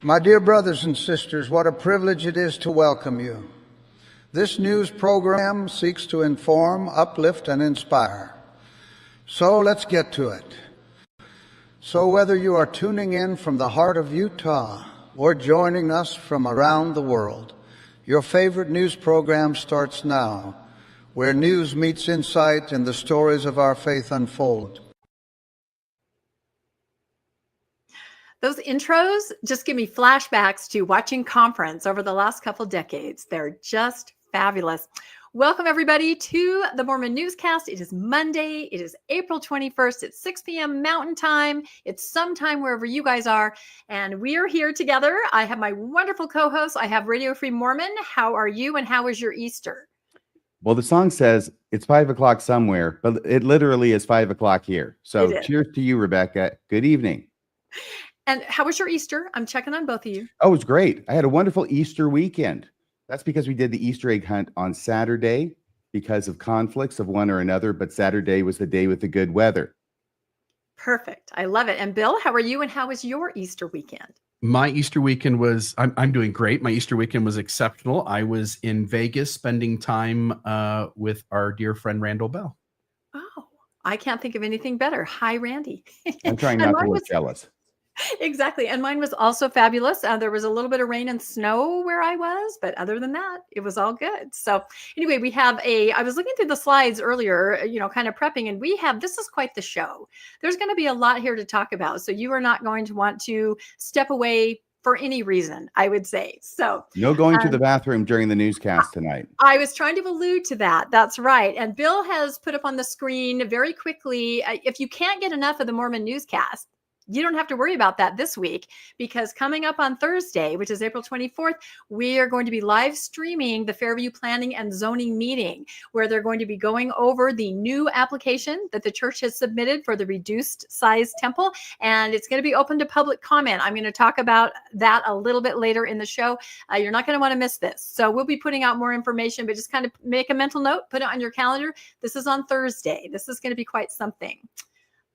My dear brothers and sisters, what a privilege it is to welcome you. This news program seeks to inform, uplift, and inspire. So let's get to it. So whether you are tuning in from the heart of Utah or joining us from around the world, your favorite news program starts now, where news meets insight and the stories of our faith unfold. Those intros just give me flashbacks to watching conference over the last couple decades. They're just fabulous. Welcome, everybody, to the Mormon Newscast. It is Monday. It is April 21st. It's 6 p.m. Mountain Time. It's sometime wherever you guys are. And we are here together. I have my wonderful co-host. I have Radio Free Mormon. How are you and how was your Easter? Well, the song says it's 5 o'clock somewhere, but it literally is 5 o'clock here. So cheers to you, Rebecca. Good evening. And how was your Easter? I'm checking on both of you. Oh, it was great. I had a wonderful Easter weekend. That's because we did the Easter egg hunt on Saturday because of conflicts of one or another, but Saturday was the day with the good weather. Perfect. I love it. And Bill, how are you and how was your Easter weekend? My Easter weekend was, I'm doing great. My Easter weekend was exceptional. I was in Vegas spending time with our dear friend, Randall Bell. Oh, I can't think of anything better. Hi, Randy. I'm trying not to look jealous. Exactly. And mine was also fabulous. There was a little bit of rain and snow where I was, but other than that, it was all good. So anyway, I was looking through the slides earlier, kind of prepping, and this is quite the show. There's going to be a lot here to talk about. So you are not going to want to step away for any reason, I would say. So no going to the bathroom during the newscast tonight. I was trying to allude to that. That's right. And Bill has put up on the screen very quickly, if you can't get enough of the Mormon Newscast, you don't have to worry about that this week, because coming up on Thursday, which is April 24th, we are going to be live streaming the Fairview Planning and Zoning meeting, where they're going to be going over the new application that the church has submitted for the reduced size temple. And it's going to be open to public comment. I'm going to talk about that a little bit later in the show. You're not going to want to miss this. So we'll be putting out more information, but just kind of make a mental note, put it on your calendar. This is on Thursday. This is going to be quite something.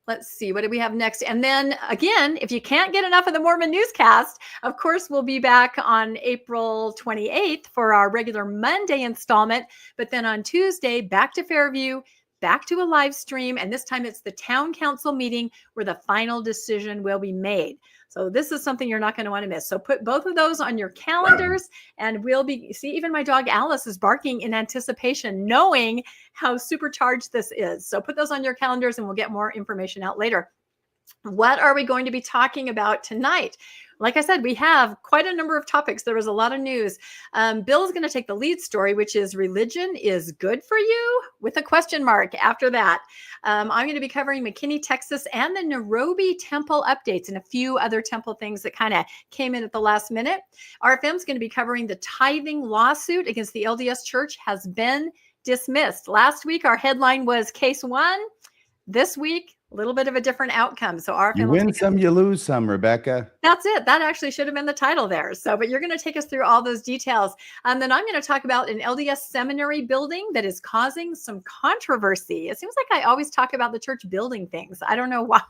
Let's see, what do we have next? And then again, if you can't get enough of the Mormon Newscast, of course, we'll be back on April 28th for our regular Monday installment. But then on Tuesday, back to Fairview, back to a live stream. And this time it's the town council meeting where the final decision will be made. So this is something you're not going to want to miss. So put both of those on your calendars, and even my dog Alice is barking in anticipation, knowing how supercharged this is. So put those on your calendars and we'll get more information out later. What are we going to be talking about tonight? Like I said, we have quite a number of topics. There was a lot of news. Bill is going to take the lead story, which is religion is good for you, with a question mark after that. I'm going to be covering McKinney, Texas, and the Nairobi temple updates and a few other temple things that kind of came in at the last minute. RFM is going to be covering the tithing lawsuit against the LDS Church has been dismissed. Last week, our headline was case one. This week, a little bit of a different outcome. So you win some, you lose some, Rebecca. That's it. That actually should have been the title there. So, but you're going to take us through all those details. And then I'm going to talk about an LDS seminary building that is causing some controversy. It seems like I always talk about the church building things. I don't know why.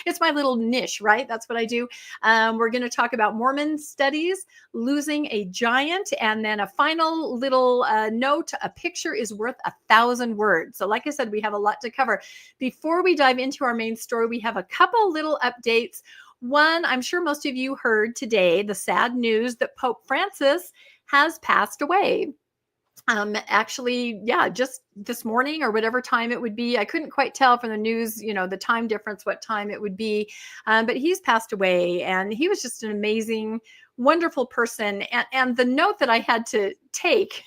It's my little niche, right? That's what I do. We're going to talk about Mormon studies, losing a giant. And then a final little note, a picture is worth 1,000 words. So like I said, we have a lot to cover. Before we dive into our main story, we have a couple little updates. One, I'm sure most of you heard today the sad news that Pope Francis has passed away. Actually, just this morning or whatever time it would be. I couldn't quite tell from the news, the time difference, what time it would be. But he's passed away, and he was just an amazing, wonderful person. And the note that I had to take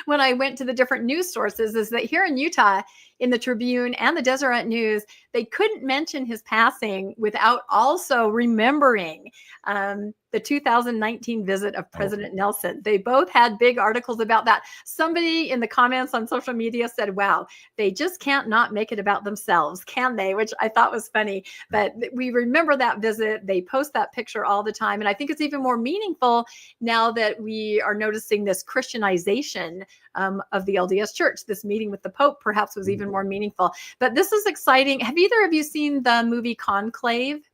when I went to the different news sources is that here in Utah, in the Tribune and the Deseret News, they couldn't mention his passing without also remembering the 2019 visit of President Nelson. They both had big articles about that. Somebody in the comments on social media said, wow, they just can't not make it about themselves, can they? Which I thought was funny. But we remember that visit. They post that picture all the time. And I think it's even more meaningful now that we are noticing this Christianization of the LDS Church. This meeting with the Pope perhaps was even more meaningful. But this is exciting. Have either of you seen the movie Conclave?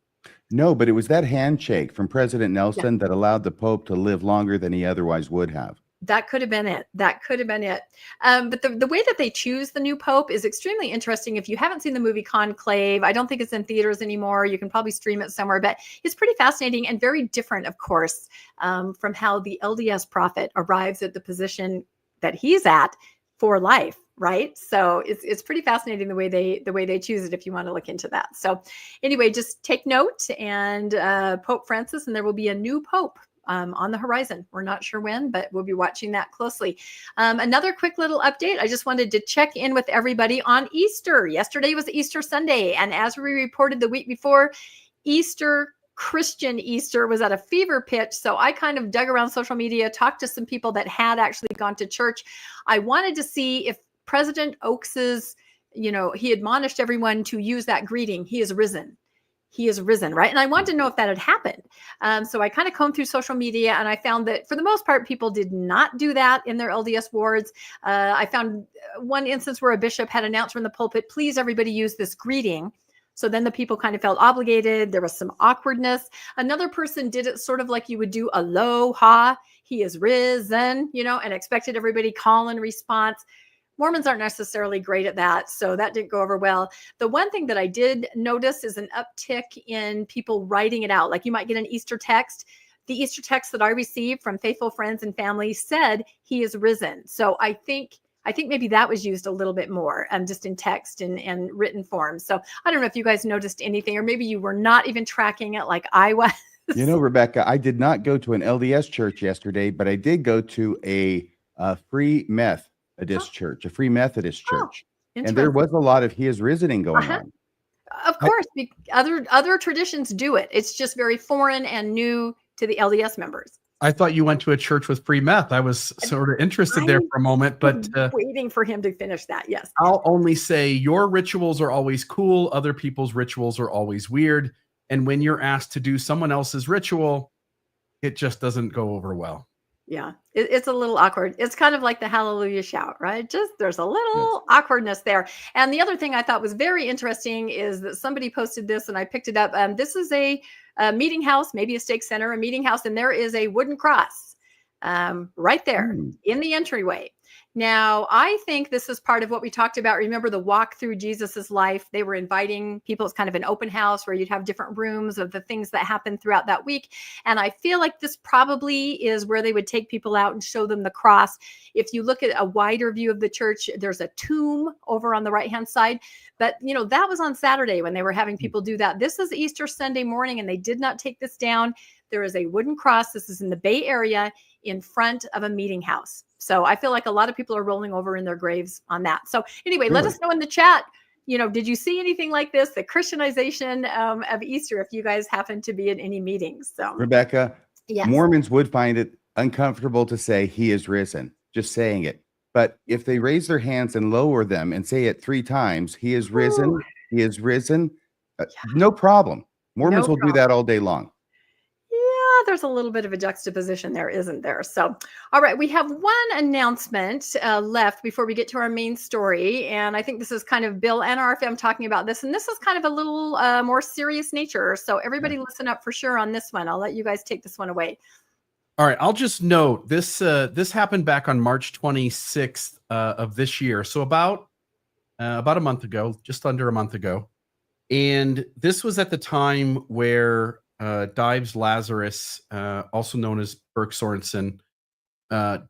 No, but it was that handshake from President Nelson that allowed the Pope to live longer than he otherwise would have. That could have been it. That could have been it. But the way that they choose the new Pope is extremely interesting. If you haven't seen the movie Conclave, I don't think it's in theaters anymore. You can probably stream it somewhere, but it's pretty fascinating and very different, of course, from how the LDS prophet arrives at the position that he's at for life, right? So it's pretty fascinating the way they choose it if you want to look into that. So anyway, just take note, and Pope Francis, and there will be a new Pope on the horizon. We're not sure when, but we'll be watching that closely. Another quick little update. I just wanted to check in with everybody on Easter. Yesterday was Easter Sunday, and as we reported the week before, Christian Easter was at a fever pitch. So I kind of dug around social media, talked to some people that had actually gone to church. I wanted to see if President Oaks's, he admonished everyone to use that greeting, "He is risen." He is risen, right? And I wanted to know if that had happened. So I kind of combed through social media, and I found that for the most part, people did not do that in their LDS wards. I found one instance where a bishop had announced from the pulpit, "Please, everybody use this greeting." So then the people kind of felt obligated. There was some awkwardness. Another person did it sort of like you would do aloha, "He is risen," and expected everybody call in response. Mormons aren't necessarily great at that, so that didn't go over well. The one thing that I did notice is an uptick in people writing it out. Like you might get an Easter text. The Easter text that I received from faithful friends and family said, "He is risen." So I think maybe that was used a little bit more, just in text and written form. So I don't know if you guys noticed anything, or maybe you were not even tracking it like I was. Rebecca, I did not go to an LDS church yesterday, but I did go to a free Methodist church, a free Methodist church. And there was a lot of "He is risen" going on. Of course, other traditions do it. It's just very foreign and new to the LDS members. I thought you went to a church with free meth. I was sort of interested there for a moment, but waiting for him to finish that. Yes. I'll only say your rituals are always cool. Other people's rituals are always weird. And when you're asked to do someone else's ritual, it just doesn't go over well. Yeah, it's a little awkward. It's kind of like the hallelujah shout, right? There's a little awkwardness there. And the other thing I thought was very interesting is that somebody posted this, and I picked it up. This is a meeting house, maybe a stake center, a meeting house, and there is a wooden cross right there in the entryway. Now, I think this is part of what we talked about. Remember the walk through Jesus's life? They were inviting people. It's kind of an open house where you'd have different rooms of the things that happened throughout that week. And I feel like this probably is where they would take people out and show them the cross. If you look at a wider view of the church, there's a tomb over on the right-hand side. But, that was on Saturday when they were having people do that. This is Easter Sunday morning, and they did not take this down. There is a wooden cross. This is in the Bay Area in front of a meeting house. So I feel like a lot of people are rolling over in their graves on that. So anyway, let us know in the chat, did you see anything like this, the Christianization of Easter, if you guys happen to be in any meetings? So Rebecca, yes. Mormons would find it uncomfortable to say "He is risen," just saying it. But if they raise their hands and lower them and say it 3 times, "He is risen, He is risen," no problem. Mormons will do that all day long. There's a little bit of a juxtaposition there, isn't there? So, all right, we have one announcement left before we get to our main story. And I think this is kind of Bill and RFM talking about this. And this is kind of a little more serious nature. So everybody listen up for sure on this one. I'll let you guys take this one away. All right, I'll just note this happened back on March 26th of this year. So about a month ago, just under a month ago. And this was at the time where Dives Lazarus, also known as Burke Sorensen,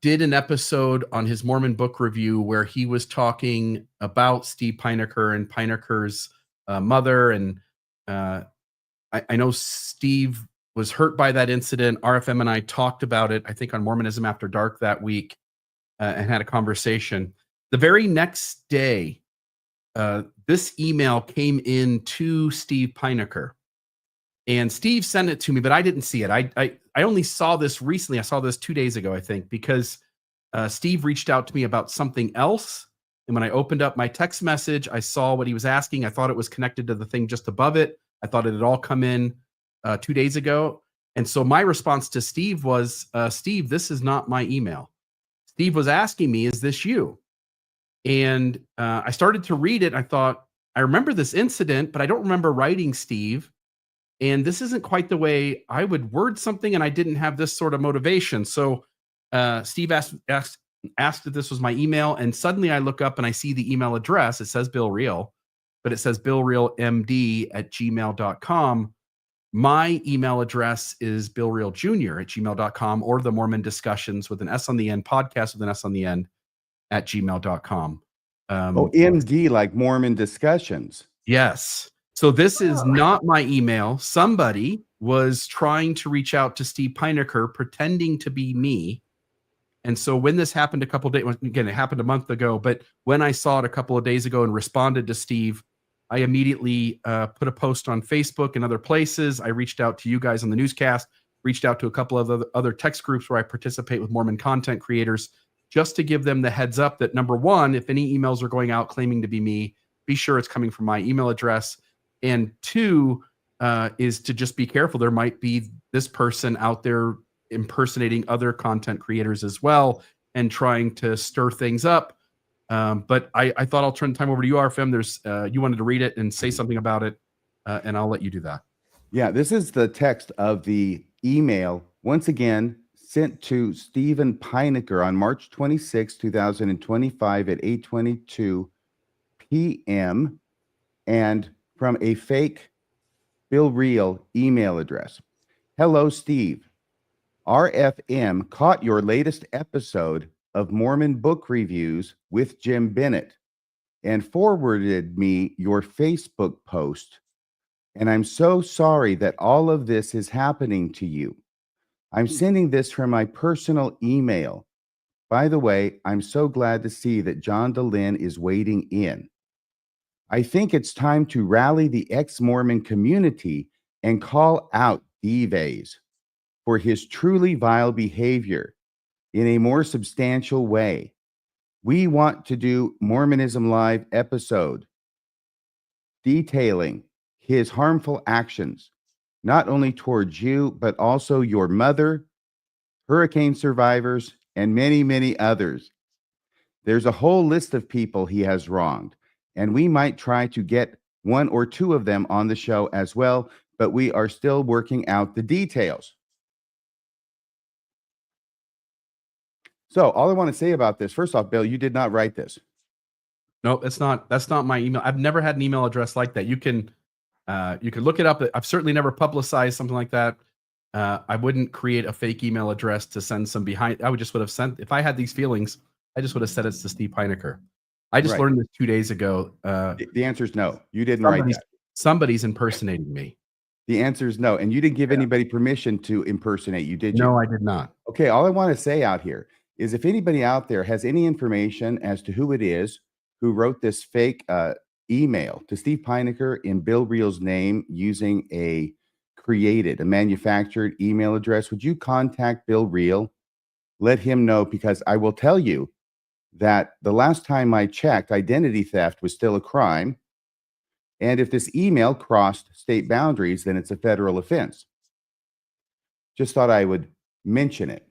did an episode on his Mormon book review where he was talking about Steve Pinecker and Pinecker's mother. And I know Steve was hurt by that incident. RFM and I talked about it, I think, on Mormonism After Dark that week and had a conversation. The very next day, this email came in to Steve Pinecker. And Steve sent it to me, but I didn't see it. I only saw this recently. I saw this 2 days ago, I think, because Steve reached out to me about something else. And when I opened up my text message, I saw what he was asking. I thought it was connected to the thing just above it. I thought it had all come in 2 days ago. And so my response to Steve was, Steve, this is not my email. Steve was asking me, is this you? And I started to read it. I thought, I remember this incident, but I don't remember writing Steve. and this isn't quite the way I would word something, and I didn't have this sort of motivation. So Steve asked if this was my email, and suddenly I look up and I see the email address. It says Bill Reel, but it says billreelmd@gmail.com. My email address is billreeljr@gmail.com, or the Mormon Discussions with an S on the end, podcast with an S on the end @gmail.com. MD, like Mormon Discussions. Yes. So this is not my email. Somebody was trying to reach out to Steve Pinecker, pretending to be me. And so when this happened a couple of days, again, it happened a month ago, but when I saw it a couple of days ago and responded to Steve, I immediately put a post on Facebook and other places. I reached out to you guys on the newscast, reached out to a couple of other text groups where I participate with Mormon content creators, just to give them the heads up that, number one, if any emails are going out claiming to be me, be sure it's coming from my email address. And two, is to just be careful. There might be this person out there impersonating other content creators as well and trying to stir things up. But I thought I'll turn the time over to you, RFM. There's you wanted to read it and say something about it, and I'll let you do that. Yeah, this is the text of the email, once again, sent to Stephen Pinecker on March 26, 2025 at 8:22 p.m. and from a fake Bill Reel email address. Hello, Steve. RFM caught your latest episode of Mormon Book Reviews with Jim Bennett and forwarded me your Facebook post. And I'm so sorry that all of this is happening to you. I'm sending this from my personal email. By the way, I'm so glad to see that John DeLynn is waiting in. I think it's time to rally the ex-Mormon community and call out Dives for his truly vile behavior in a more substantial way. We want to do Mormonism Live episode detailing his harmful actions, not only towards you, but also your mother, hurricane survivors, and many, many others. There's a whole list of people he has wronged, and we might try to get one or two of them on the show as well, but we are still working out the details. So all I want to say about this, first off, Bill, you did not write this. No, that's not my email. I've never had an email address like that. You can look it up. I've certainly never publicized something like that. I wouldn't create a fake email address to send some behind. I would have sent, if I had these feelings, I just would have said it's to Steve Pinecker. I just learned this 2 days ago. The answer is no. You didn't write that. Somebody's impersonating me. The answer is no. And you didn't give anybody permission to impersonate you, did you? No, I did not. Okay, all I want to say out here is if anybody out there has any information as to who it is who wrote this fake email to Steve Pinecker in Bill Reel's name using a manufactured email address, would you contact Bill Reel? Let him know, because I will tell you that the last time I checked, identity theft was still a crime. And if this email crossed state boundaries, then it's a federal offense. Just thought I would mention it.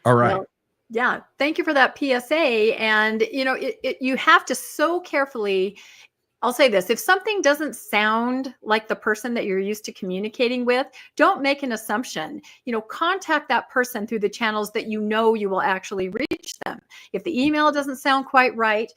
All right. Well, yeah. Thank you for that PSA. And, you have to so carefully, I'll say this, if something doesn't sound like the person that you're used to communicating with, don't make an assumption. Contact that person through the channels that you will actually reach them. If the email doesn't sound quite right,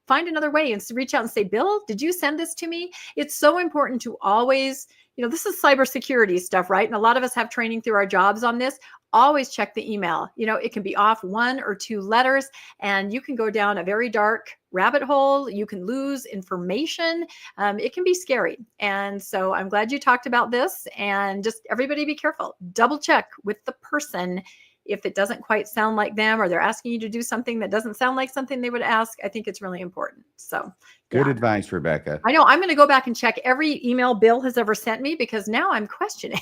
find another way and reach out and say, Bill, did you send this to me? It's so important to always, this is cybersecurity stuff, right? And a lot of us have training through our jobs on this. Always check the email. It can be off 1 or 2 letters, and you can go down a very dark rabbit hole. You can lose information. It can be scary. And so I'm glad you talked about this, and just everybody be careful. Double check with the person. If it doesn't quite sound like them, or they're asking you to do something that doesn't sound like something they would ask, I think it's really important. So good advice, Rebecca. I know I'm going to go back and check every email Bill has ever sent me, because now I'm questioning.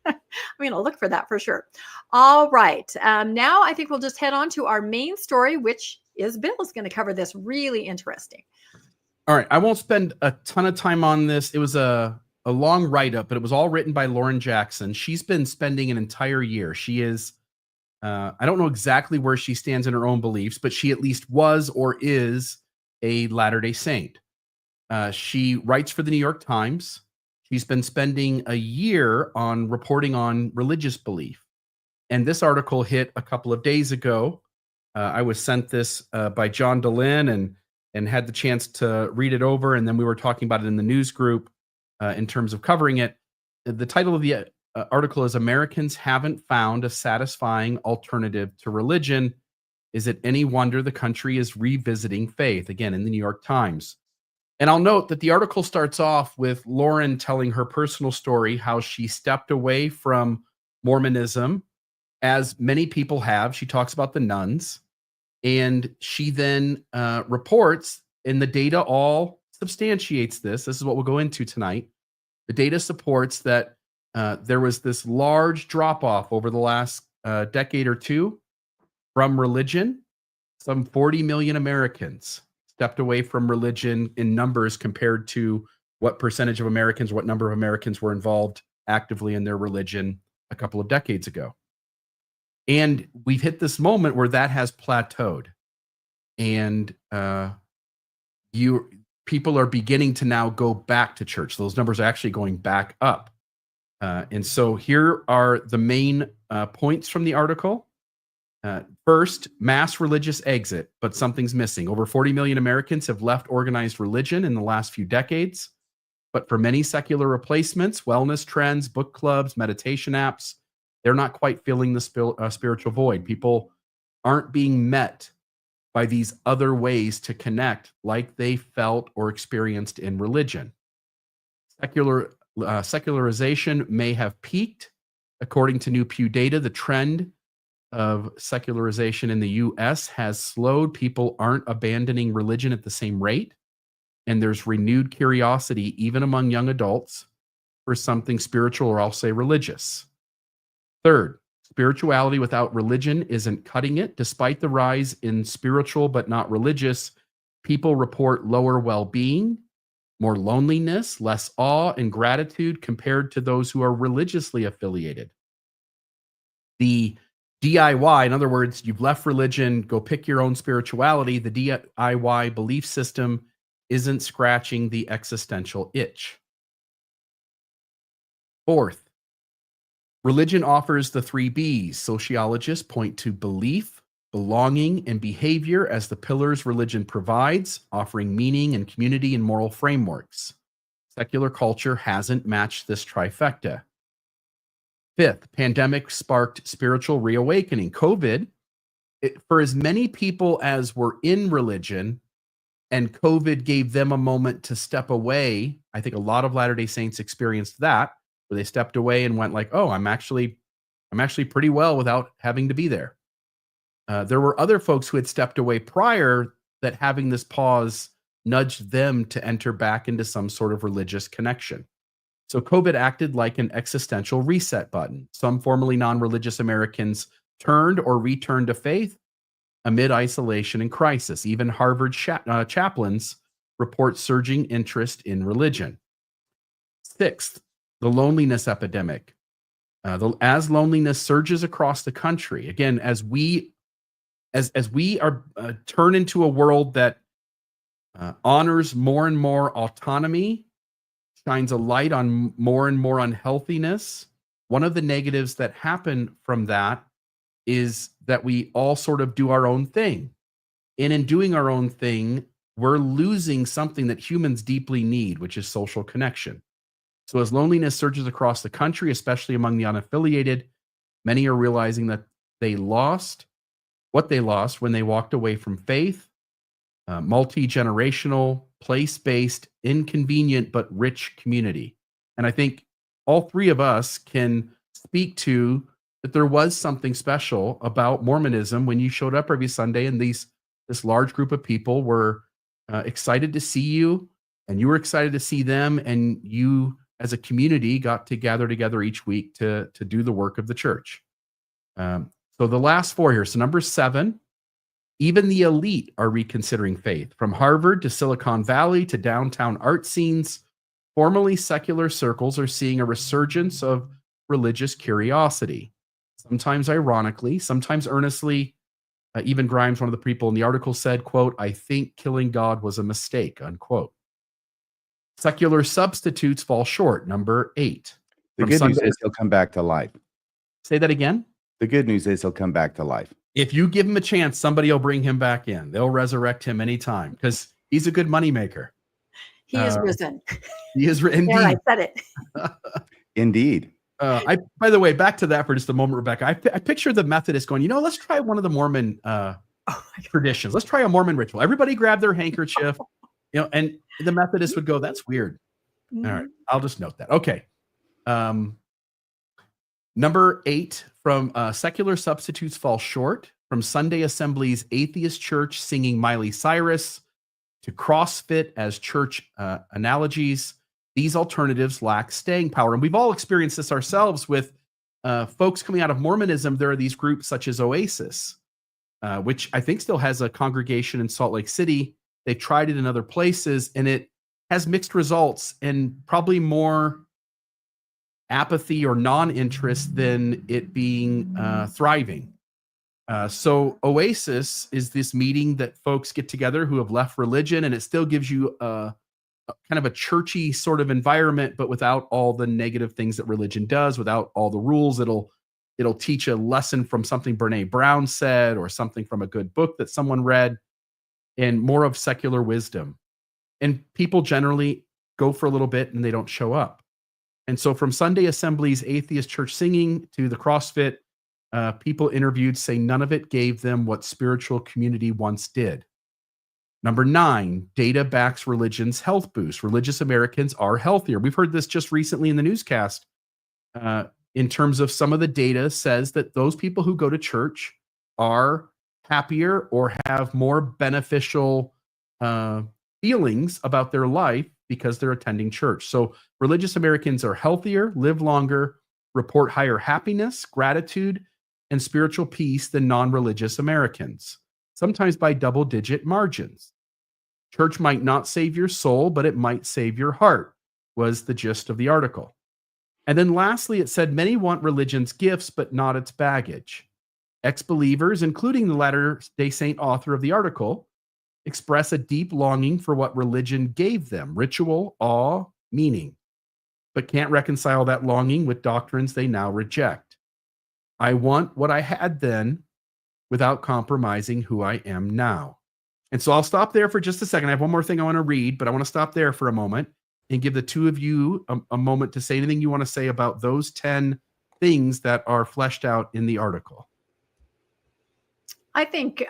I'm going to look for that for sure. All right. Now I think we'll just head on to our main story, which is Bill is going to cover this. Really interesting. All right. I won't spend a ton of time on this. It was a long write-up, but it was all written by Lauren Jackson. She's been spending an entire year. She is, I don't know exactly where she stands in her own beliefs, but she at least was or is a Latter-day Saint. She writes for the New York Times. She's been spending a year on reporting on religious belief. And this article hit a couple of days ago. I was sent this by John DeLynn and had the chance to read it over. And then we were talking about it in the news group in terms of covering it. The title of the article is "Americans Haven't Found a Satisfying Alternative to Religion. Is it any wonder the country is revisiting faith?" Again, in the New York Times. And I'll note that the article starts off with Lauren telling her personal story, how she stepped away from Mormonism, as many people have. She talks about the nuns. And she then reports, and the data all substantiates this. This is what we'll go into tonight. The data supports that there was this large drop-off over the last decade or two from religion. Some 40 million Americans stepped away from religion in numbers compared to what percentage of Americans, what number of Americans were involved actively in their religion a couple of decades ago. And we've hit this moment where that has plateaued. And people are beginning to now go back to church. Those numbers are actually going back up. And so here are the main points from the article. First, mass religious exit, but something's missing. Over 40 million Americans have left organized religion in the last few decades. But for many secular replacements, wellness trends, book clubs, meditation apps, they're not quite filling the spiritual void. People aren't being met by these other ways to connect like they felt or experienced in religion. Secularization may have peaked. According to new Pew data, the trend of secularization in the U.S. has slowed. People aren't abandoning religion at the same rate. And there's renewed curiosity, even among young adults, for something spiritual, or I'll say religious. Third, spirituality without religion isn't cutting it. Despite the rise in spiritual but not religious, people report lower well-being, more loneliness, less awe and gratitude compared to those who are religiously affiliated. The DIY, in other words, you've left religion, go pick your own spirituality. The DIY belief system isn't scratching the existential itch. Fourth, religion offers the 3 B's. Sociologists point to belief, belonging, and behavior as the pillars religion provides, offering meaning and community and moral frameworks. Secular culture hasn't matched this trifecta. Fifth, pandemic sparked spiritual reawakening. COVID, for as many people as were in religion, and COVID gave them a moment to step away. I think a lot of Latter-day Saints experienced that, where they stepped away and went like, "Oh, I'm actually pretty well without having to be there." There were other folks who had stepped away prior that having this pause nudged them to enter back into some sort of religious connection. So COVID acted like an existential reset button. Some formerly non-religious Americans turned or returned to faith amid isolation and crisis. Even Harvard chaplains report surging interest in religion. Sixth, the loneliness epidemic. As loneliness surges across the country, again, as we are turn into a world that honors more and more autonomy, shines a light on more and more unhealthiness. One of the negatives that happen from that is that we all sort of do our own thing. And in doing our own thing, we're losing something that humans deeply need, which is social connection. So as loneliness surges across the country, especially among the unaffiliated, many are realizing that they lost what they lost when they walked away from faith, multi-generational, place-based, inconvenient, but rich community. And I think all three of us can speak to that there was something special about Mormonism when you showed up every Sunday and this large group of people were excited to see you and you were excited to see them, and you as a community got to gather together each week to do the work of the church. So the last four here. So number 7, even the elite are reconsidering faith. From Harvard to Silicon Valley to downtown art scenes, formerly secular circles are seeing a resurgence of religious curiosity. Sometimes ironically, sometimes earnestly. Even Grimes, one of the people in the article, said, quote, "I think killing God was a mistake," unquote. Secular substitutes fall short. Number 8. The From good news Sunday- is he'll come back to life. Say that again. The good news is he'll come back to life. If you give him a chance, somebody will bring him back in. They'll resurrect him anytime because he's a good moneymaker. He is risen. He is indeed. There, I said it. Indeed. By the way, back to that for just a moment, Rebecca. I picture the Methodists going, let's try one of the Mormon traditions. Let's try a Mormon ritual. Everybody grab their handkerchief, and the Methodists would go, that's weird. All right. I'll just note that. Okay. Number 8, from secular substitutes fall short. From Sunday Assembly's atheist church singing Miley Cyrus to CrossFit as church analogies, these alternatives lack staying power. And we've all experienced this ourselves with folks coming out of Mormonism. There are these groups such as Oasis, which I think still has a congregation in Salt Lake City. They've tried it in other places, and it has mixed results and probably more apathy or non-interest than it being thriving. So Oasis is this meeting that folks get together who have left religion, and it still gives you a kind of a churchy sort of environment, but without all the negative things that religion does, without all the rules. It'll teach a lesson from something Brene Brown said or something from a good book that someone read, and more of secular wisdom. And people generally go for a little bit and they don't show up. And so from Sunday Assembly's atheist church singing to the CrossFit, people interviewed say none of it gave them what spiritual community once did. Number 9, data backs religion's health boost. Religious Americans are healthier. We've heard this just recently in the newscast. In terms of some of the data says that those people who go to church are happier or have more beneficial feelings about their life because they're attending church. So religious Americans are healthier, live longer, report higher happiness, gratitude, and spiritual peace than non-religious Americans, sometimes by double-digit margins. Church might not save your soul, but it might save your heart, was the gist of the article. And then lastly, it said many want religion's gifts, but not its baggage. Ex-believers, including the Latter-day Saint author of the article, express a deep longing for what religion gave them, ritual, awe, meaning, but can't reconcile that longing with doctrines they now reject. I want what I had then without compromising who I am now. And so I'll stop there for just a second. I have one more thing I want to read, but I want to stop there for a moment and give the two of you a moment to say anything you want to say about those 10 things that are fleshed out in the article. I think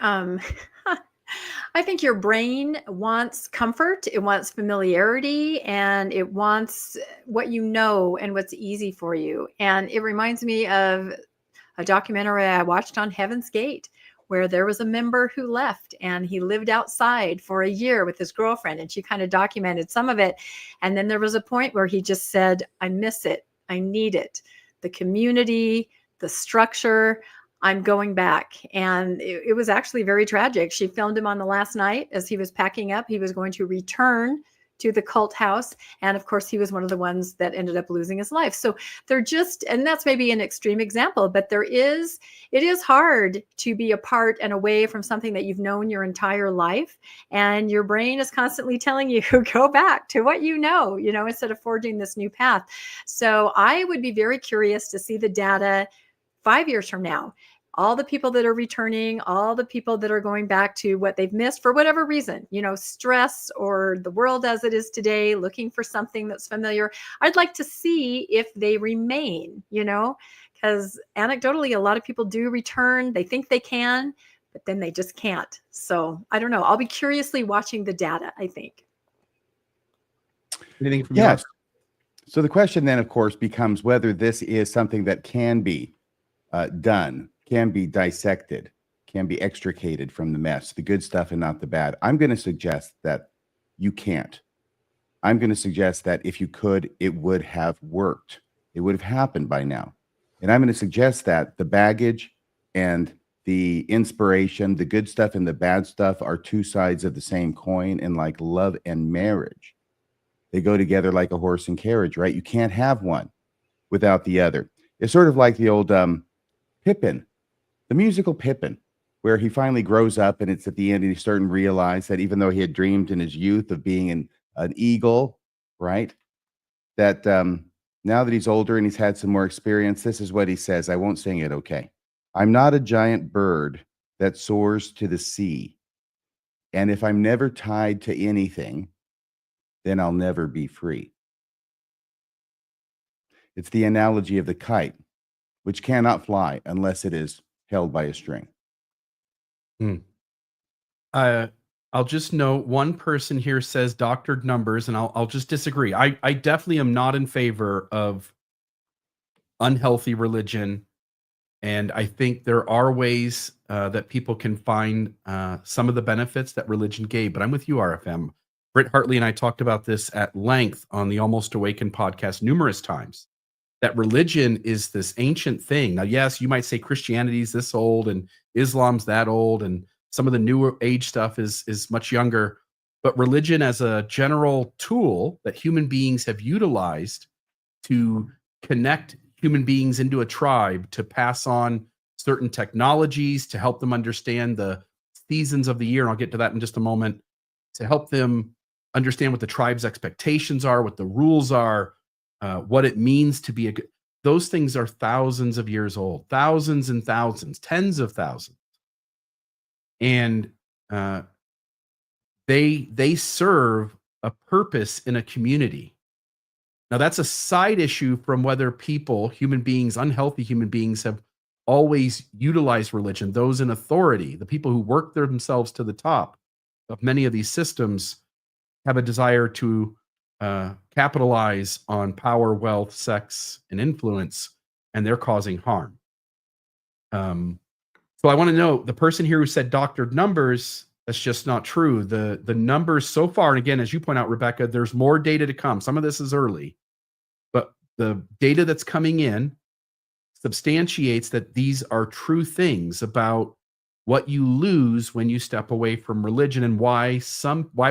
I think your brain wants comfort, it wants familiarity, and it wants what you know and what's easy for you. And it reminds me of a documentary I watched on Heaven's Gate, where there was a member who left and he lived outside for a year with his girlfriend, and she kind of documented some of it. And then there was a point where he just said, I miss it. I need it. The community, the structure. I'm going back. And it was actually very tragic. She filmed him on the last night as he was packing up. He was going to return to the cult house. And of course, he was one of the ones that ended up losing his life. So they're just, and that's maybe an extreme example, but it is hard to be apart and away from something that you've known your entire life. And your brain is constantly telling you, go back to what you know, instead of forging this new path. So I would be very curious to see the data 5 years from now. All the people that are returning, all the people that are going back to what they've missed for whatever reason, stress or the world as it is today, looking for something that's familiar. I'd like to see if they remain, because anecdotally, a lot of people do return. They think they can, but then they just can't. So I don't know. I'll be curiously watching the data, I think. Anything from Yes. So the question then, of course, becomes whether this is something that can be done, can be dissected, can be extricated from the mess, the good stuff and not the bad. I'm going to suggest that you can't. I'm going to suggest that if you could, it would have worked. It would have happened by now. And I'm going to suggest that the baggage and the inspiration, the good stuff and the bad stuff are two sides of the same coin. And like love and marriage, they go together like a horse and carriage, right? You can't have one without the other. It's sort of like the old Pippin, the musical Pippin, where he finally grows up and it's at the end and he's starting to realize that even though he had dreamed in his youth of being an eagle right? That now that he's older and he's had some more experience, this is what he says. I won't sing it, okay. I'm not a giant bird that soars to the sea. And if I'm never tied to anything, then I'll never be free. It's the analogy of the kite, which cannot fly unless it is held by a string. I'll just note one person here says doctored numbers, and I'll just disagree. I definitely am not in favor of unhealthy religion, and I think there are ways that people can find some of the benefits that religion gave. But I'm with you, RFM. Britt Hartley and I talked about this at length on the Almost Awakened podcast numerous times, that religion is this ancient thing. Now, yes, you might say Christianity's this old and Islam's that old, and some of the newer age stuff is much younger, but religion as a general tool that human beings have utilized to connect human beings into a tribe, to pass on certain technologies, to help them understand the seasons of the year, and I'll get to that in just a moment, to help them understand what the tribe's expectations are, what the rules are, what it means to be a good. Those things are thousands of years old, thousands and thousands, tens of thousands. And they serve a purpose in a community. Now, that's a side issue from whether people, human beings, unhealthy human beings, have always utilized religion. Those in authority, the people who work themselves to the top of many of these systems, have a desire to capitalize on power, wealth, sex, and influence, and they're causing harm. So I want to know, the person here who said doctored numbers, that's just not true. The numbers so far, and again, as you point out, Rebecca, there's more data to come. Some of this is early, but the data that's coming in substantiates that these are true things about what you lose when you step away from religion, and why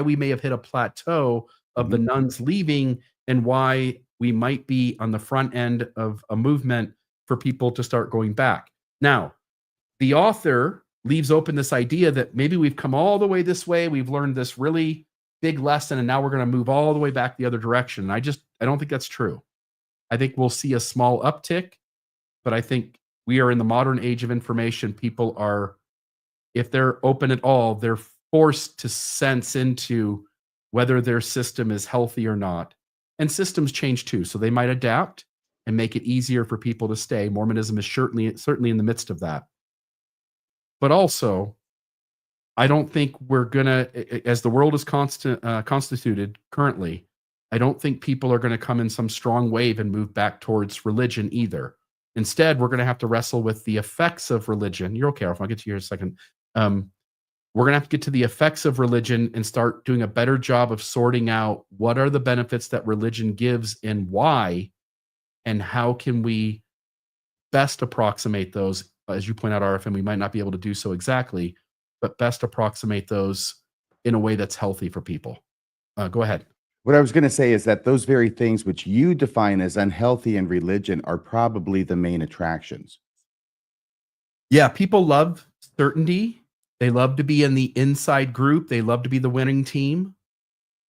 we may have hit a plateau of the nuns leaving, and why we might be on the front end of a movement for people to start going back. Now, the author leaves open this idea that maybe we've come all the way this way, we've learned this really big lesson, and now we're going to move all the way back the other direction. And I don't think that's true. I think we'll see a small uptick, but I think we are in the modern age of information. People are, if they're open at all, they're forced to sense into whether their system is healthy or not. And systems change too, so they might adapt and make it easier for people to stay. Mormonism is certainly in the midst of that. But also, I don't think we're going to, as the world is constituted currently, I don't think people are going to come in some strong wave and move back towards religion either. Instead, we're going to have to wrestle with the effects of religion. You're okay, I'll get to you in a second. We're going to have to get to the effects of religion and start doing a better job of sorting out what are the benefits that religion gives and why, and how can we best approximate those. As you point out, RFM, we might not be able to do so exactly, but best approximate those in a way that's healthy for people. Go ahead. What I was going to say is that those very things which you define as unhealthy in religion are probably the main attractions. Yeah, people love certainty. They love to be in the inside group. They love to be the winning team.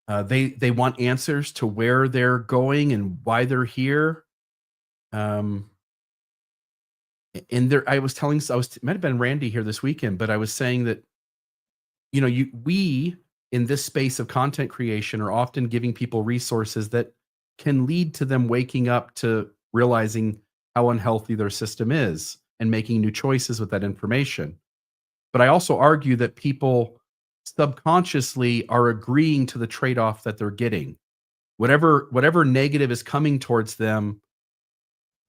They want answers to where they're going and why they're here. And there, it might have been Randy here this weekend, but I was saying that, we in this space of content creation are often giving people resources that can lead to them waking up to realizing how unhealthy their system is and making new choices with that information. But I also argue that people subconsciously are agreeing to the trade-off that they're getting. Whatever negative is coming towards them,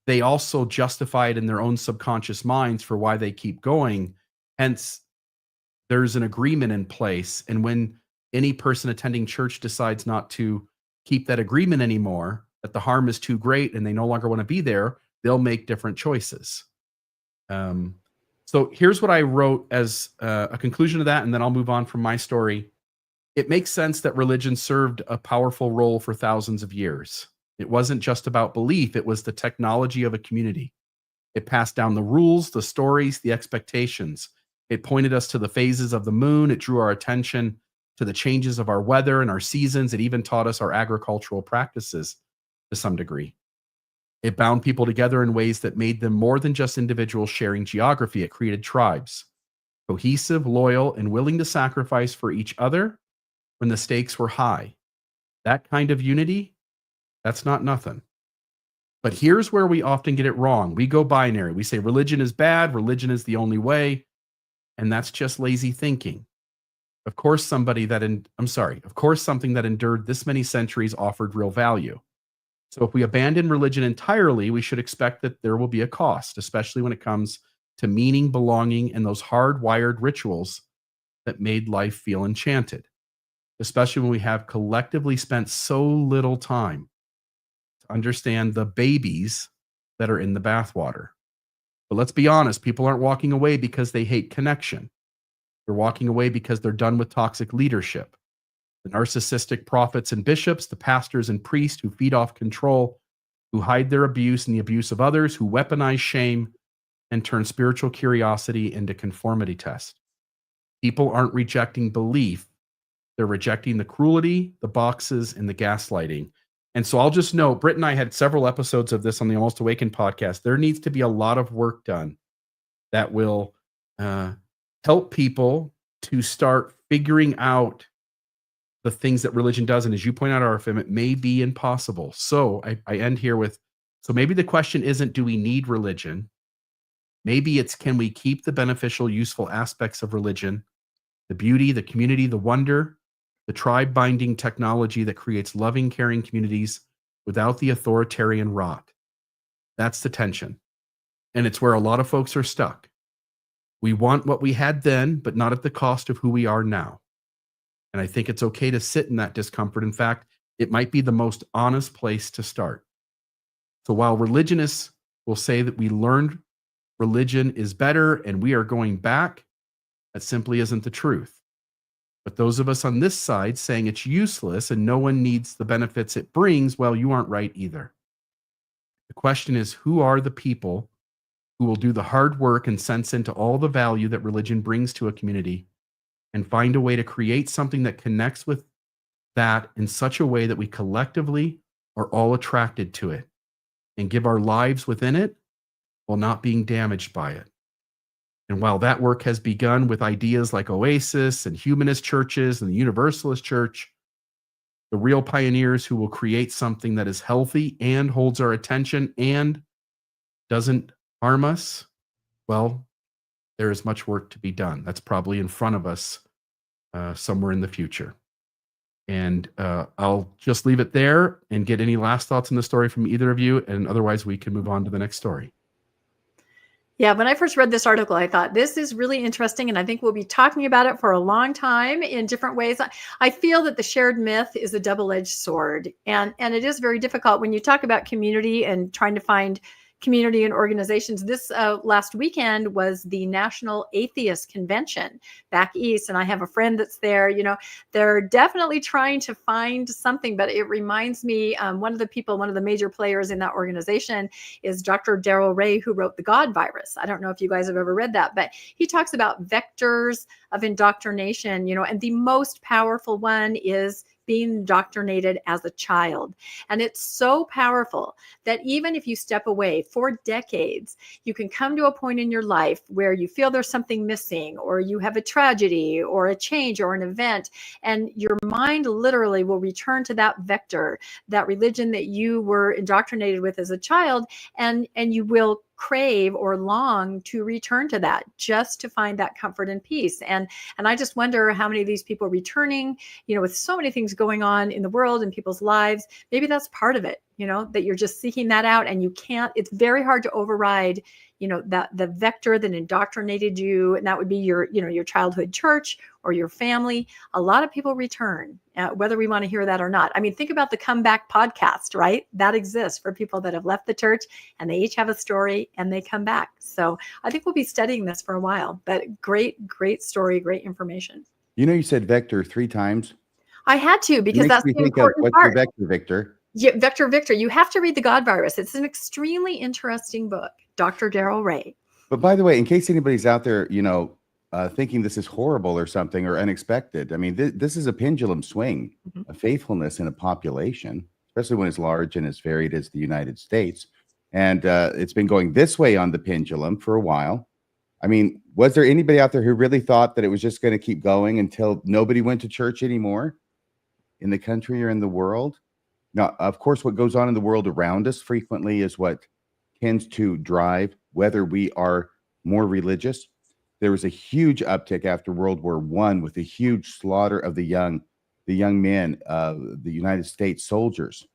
they also justify it in their own subconscious minds for why they keep going. Hence, there's an agreement in place. And when any person attending church decides not to keep that agreement anymore, that the harm is too great and they no longer want to be there, they'll make different choices. So here's what I wrote as a conclusion to that, and then I'll move on from my story. It makes sense that religion served a powerful role for thousands of years. It wasn't just about belief, it was the technology of a community. It passed down the rules, the stories, the expectations. It pointed us to the phases of the moon. It drew our attention to the changes of our weather and our seasons. It even taught us our agricultural practices to some degree. It bound people together in ways that made them more than just individuals sharing geography. It created tribes, cohesive, loyal, and willing to sacrifice for each other when the stakes were high. That kind of unity, that's not nothing. But here's where we often get it wrong. We go binary. We say religion is bad, religion is the only way, and that's just lazy thinking. Of course, something that endured this many centuries offered real value. So if we abandon religion entirely, we should expect that there will be a cost, especially when it comes to meaning, belonging, and those hardwired rituals that made life feel enchanted, especially when we have collectively spent so little time to understand the babies that are in the bathwater. But let's be honest, people aren't walking away because they hate connection. They're walking away because they're done with toxic leadership. The narcissistic prophets and bishops, the pastors and priests who feed off control, who hide their abuse and the abuse of others, who weaponize shame and turn spiritual curiosity into conformity test. People aren't rejecting belief. They're rejecting the cruelty, the boxes, and the gaslighting. And so I'll just note, Britt and I had several episodes of this on the Almost Awakened podcast. There needs to be a lot of work done that will help people to start figuring out the things that religion does. And as you point out, RFM, it may be impossible. So I end here with, so maybe the question isn't, do we need religion? Maybe it's, can we keep the beneficial, useful aspects of religion, the beauty, the community, the wonder, the tribe binding technology that creates loving, caring communities without the authoritarian rot? That's the tension. And it's where a lot of folks are stuck. We want what we had then, but not at the cost of who we are now. And I think it's okay to sit in that discomfort. In fact, it might be the most honest place to start. So while religionists will say that we learned religion is better and we are going back, that simply isn't the truth. But those of us on this side saying it's useless and no one needs the benefits it brings, well, you aren't right either. The question is, who are the people who will do the hard work and sense into all the value that religion brings to a community and find a way to create something that connects with that in such a way that we collectively are all attracted to it and give our lives within it while not being damaged by it. And while that work has begun with ideas like Oasis and humanist churches and the Universalist Church, the real pioneers who will create something that is healthy and holds our attention and doesn't harm us, well, there is much work to be done. That's probably in front of us somewhere in the future. And I'll just leave it there and get any last thoughts on the story from either of you. And otherwise, we can move on to the next story. Yeah, when I first read this article, I thought this is really interesting. And I think we'll be talking about it for a long time in different ways. I feel that the shared myth is a double-edged sword. And it is very difficult when you talk about community and trying to find community and organizations. This last weekend was the National Atheist Convention back east, and I have a friend that's there. You know, they're definitely trying to find something, but it reminds me, one of the major players in that organization is Dr. Darrell Ray, who wrote The God Virus. I don't know if you guys have ever read that, but he talks about vectors of indoctrination, you know, and the most powerful one is being indoctrinated as a child. And it's so powerful that even if you step away for decades, you can come to a point in your life where you feel there's something missing, or you have a tragedy or a change or an event, and your mind literally will return to that vector, that religion that you were indoctrinated with as a child, and you will crave or long to return to that just to find that comfort and peace. And I just wonder how many of these people returning, you know, with so many things going on in the world and people's lives, maybe that's part of it, you know, that you're just seeking that out and you can't, it's very hard to override, you know, that the vector that indoctrinated you, and that would be your, you know, your childhood church or your family. A lot of people return, whether we want to hear that or not. I mean, think about the Comeback podcast, right? That exists for people that have left the church and they each have a story and they come back. So I think we'll be studying this for a while, but great story, great information. You know, you said vector 3 times. I had to, because that's the important part. part. What's your vector, Victor? Yeah, Victor. You have to read The God Virus. It's an extremely interesting book, Dr. Darrell Ray. But by the way, in case anybody's out there, you know, thinking this is horrible or something or unexpected. I mean, this is a pendulum swing of faithfulness in a population, especially when it's large and as varied as the United States. And it's been going this way on the pendulum for a while. I mean, was there anybody out there who really thought that it was just going to keep going until nobody went to church anymore in the country or in the world? Now, of course, what goes on in the world around us frequently is what tends to drive whether we are more religious. There was a huge uptick after World War I with a huge slaughter of the young men, the United States soldiers.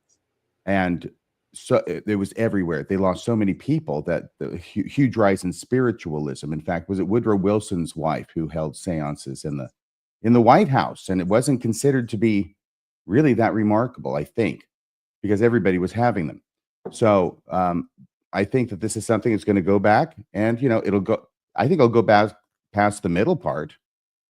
And so it was everywhere. They lost so many people that the huge rise in spiritualism. In fact, was it Woodrow Wilson's wife who held seances in the White House? And it wasn't considered to be really that remarkable, I think, because everybody was having them. So I think that this is something that's going to go back, and I think it'll go back past the middle part.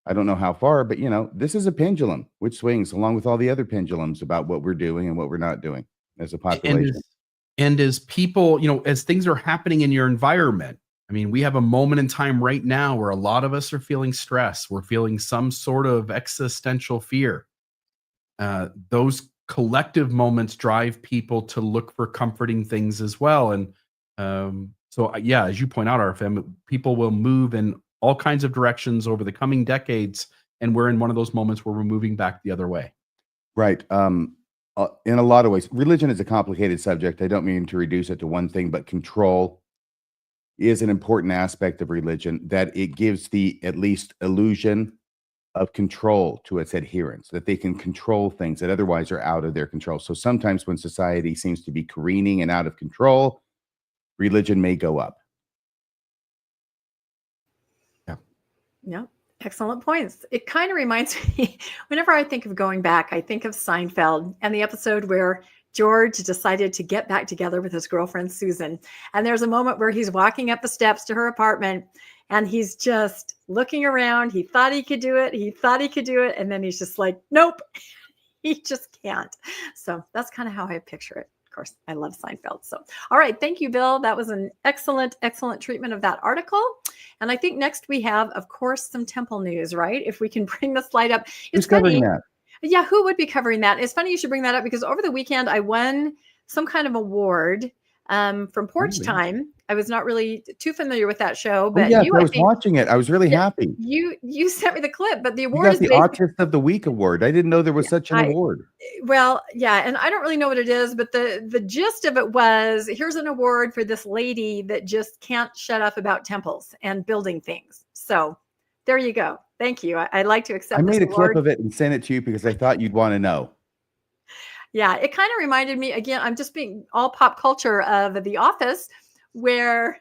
I don't know how far, but this is a pendulum which swings along with all the other pendulums about what we're doing and what we're not doing as a population. And as people, as things are happening in your environment, I mean, we have a moment in time right now where a lot of us are feeling stress. We're feeling some sort of existential fear. Those collective moments drive people to look for comforting things as well. And so, yeah, as you point out, RFM, people will move in all kinds of directions over the coming decades. And we're in one of those moments where we're moving back the other way. Right. In a lot of ways, religion is a complicated subject. I don't mean to reduce it to one thing, but control is an important aspect of religion, that it gives the at least illusion of control to its adherents, that they can control things that otherwise are out of their control. So sometimes when society seems to be careening and out of control, religion may go up. Yeah. Excellent points. It kind of reminds me, whenever I think of going back, I think of Seinfeld and the episode where George decided to get back together with his girlfriend, Susan. And there's a moment where he's walking up the steps to her apartment and he's just looking around. He thought he could do it. And then he's just like, nope, he just can't. So that's kind of how I picture it. Of course, I love Seinfeld. So, all right. Thank you, Bill. That was an excellent treatment of that article. And I think next we have, of course, some temple news, right? If we can bring the slide up. Who's covering that? Yeah, who would be covering that? It's funny you should bring that up because over the weekend I won some kind of award from Porch Time. I was not really too familiar with that show, but I was watching it. I was really happy. You sent me the clip, but the award got is the Autist of the Week award. I didn't know there was such an award. Well, yeah, and I don't really know what it is, but the gist of it was, here's an award for this lady that just can't shut up about temples and building things. So there you go. Thank you. I'd like to accept. I made a clip of it and sent it to you because I thought you'd want to know. Yeah, it kind of reminded me, again, I'm just being all pop culture of The Office, where,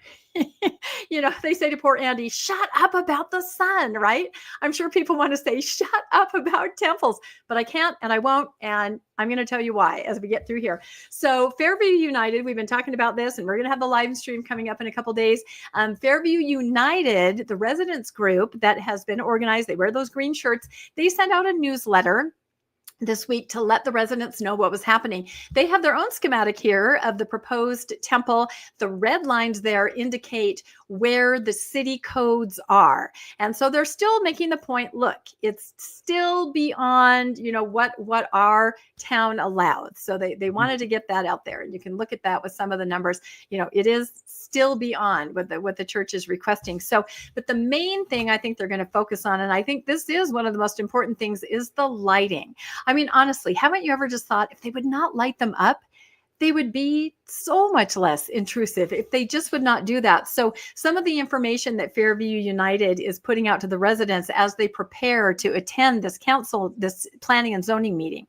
they say to poor Andy, shut up about the sun, right? I'm sure people want to say, shut up about temples, but I can't and I won't. And I'm going to tell you why as we get through here. So Fairview United, we've been talking about this and we're going to have the live stream coming up in a couple days. Fairview United, the residents group that has been organized, they wear those green shirts. They sent out a newsletter this week to let the residents know what was happening. They have their own schematic here of the proposed temple. The red lines there indicate where the city codes are. And so they're still making the point, look, it's still beyond, what our town allows. So they wanted to get that out there. And you can look at that with some of the numbers. It is still beyond what the church is requesting. So, but the main thing I think they're going to focus on, and I think this is one of the most important things, is the lighting. I mean, honestly, haven't you ever just thought if they would not light them up, they would be so much less intrusive if they just would not do that. So some of the information that Fairview United is putting out to the residents as they prepare to attend this planning and zoning meeting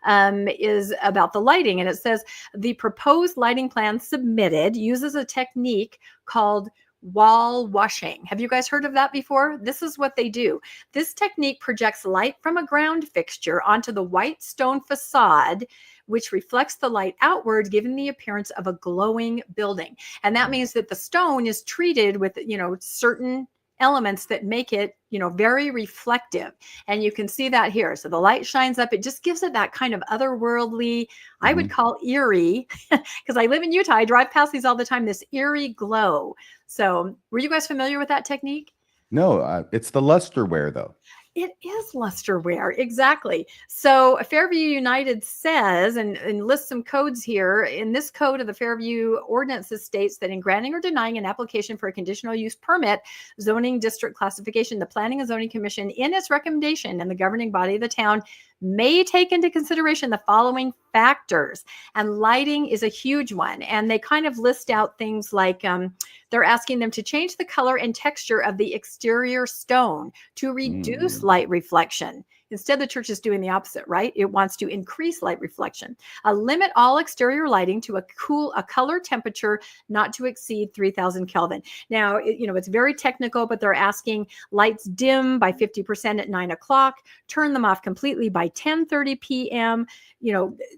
is about the lighting. And it says the proposed lighting plan submitted uses a technique called wall washing. Have you guys heard of that before? This is what they do. This technique projects light from a ground fixture onto the white stone facade, which reflects the light outward, giving the appearance of a glowing building. And that means that the stone is treated with, certain elements that make it, very reflective. And you can see that here. So the light shines up. It just gives it that kind of otherworldly, I would call eerie, because I live in Utah. I drive past these all the time, this eerie glow. So were you guys familiar with that technique? No, it's the lusterware, though. It is lusterware, exactly. So Fairview United says, and lists some codes here. In this code of the Fairview ordinances states that in granting or denying an application for a conditional use permit, zoning district classification, the Planning and Zoning Commission, in its recommendation, and the governing body of the town may take into consideration the following factors. And lighting is a huge one. And they kind of list out things like they're asking them to change the color and texture of the exterior stone to reduce light reflection. Instead, the church is doing the opposite, right? It wants to increase light reflection. Limit all exterior lighting to a color temperature not to exceed 3,000 Kelvin. Now, it's very technical, but they're asking lights dim by 50% at 9 o'clock, turn them off completely by 10:30 p.m.,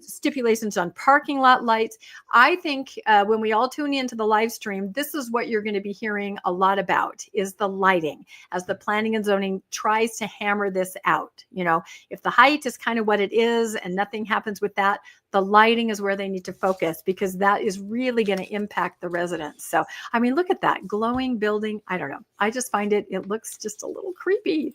stipulations on parking lot lights. I think when we all tune into the live stream, this is what you're going to be hearing a lot about, is the lighting, as the planning and zoning tries to hammer this out. If the height is kind of what it is and nothing happens with that, the lighting is where they need to focus, because that is really going to impact the residents. So, look at that glowing building. I don't know. I just find it looks just a little creepy.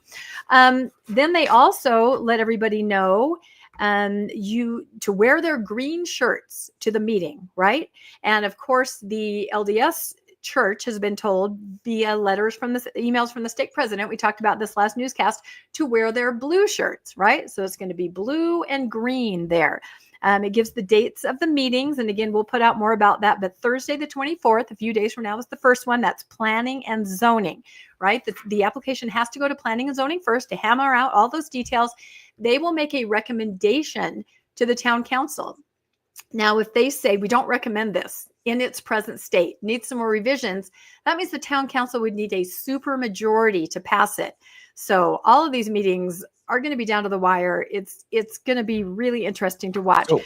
Then they also let everybody know to wear their green shirts to the meeting, right? And of course, the LDS church has been told via emails from the stake president, we talked about this last newscast, to wear their blue shirts, right? So it's going to be blue and green there. It gives the dates of the meetings. And again, we'll put out more about that. But Thursday, the 24th, a few days from now, is the first one. That's planning and zoning, right? The application has to go to planning and zoning first to hammer out all those details. They will make a recommendation to the town council. Now, if they say we don't recommend this in its present state, needs some more revisions, that means the town council would need a super majority to pass it. So all of these meetings are going to be down to the wire. It's going to be really interesting to watch. So,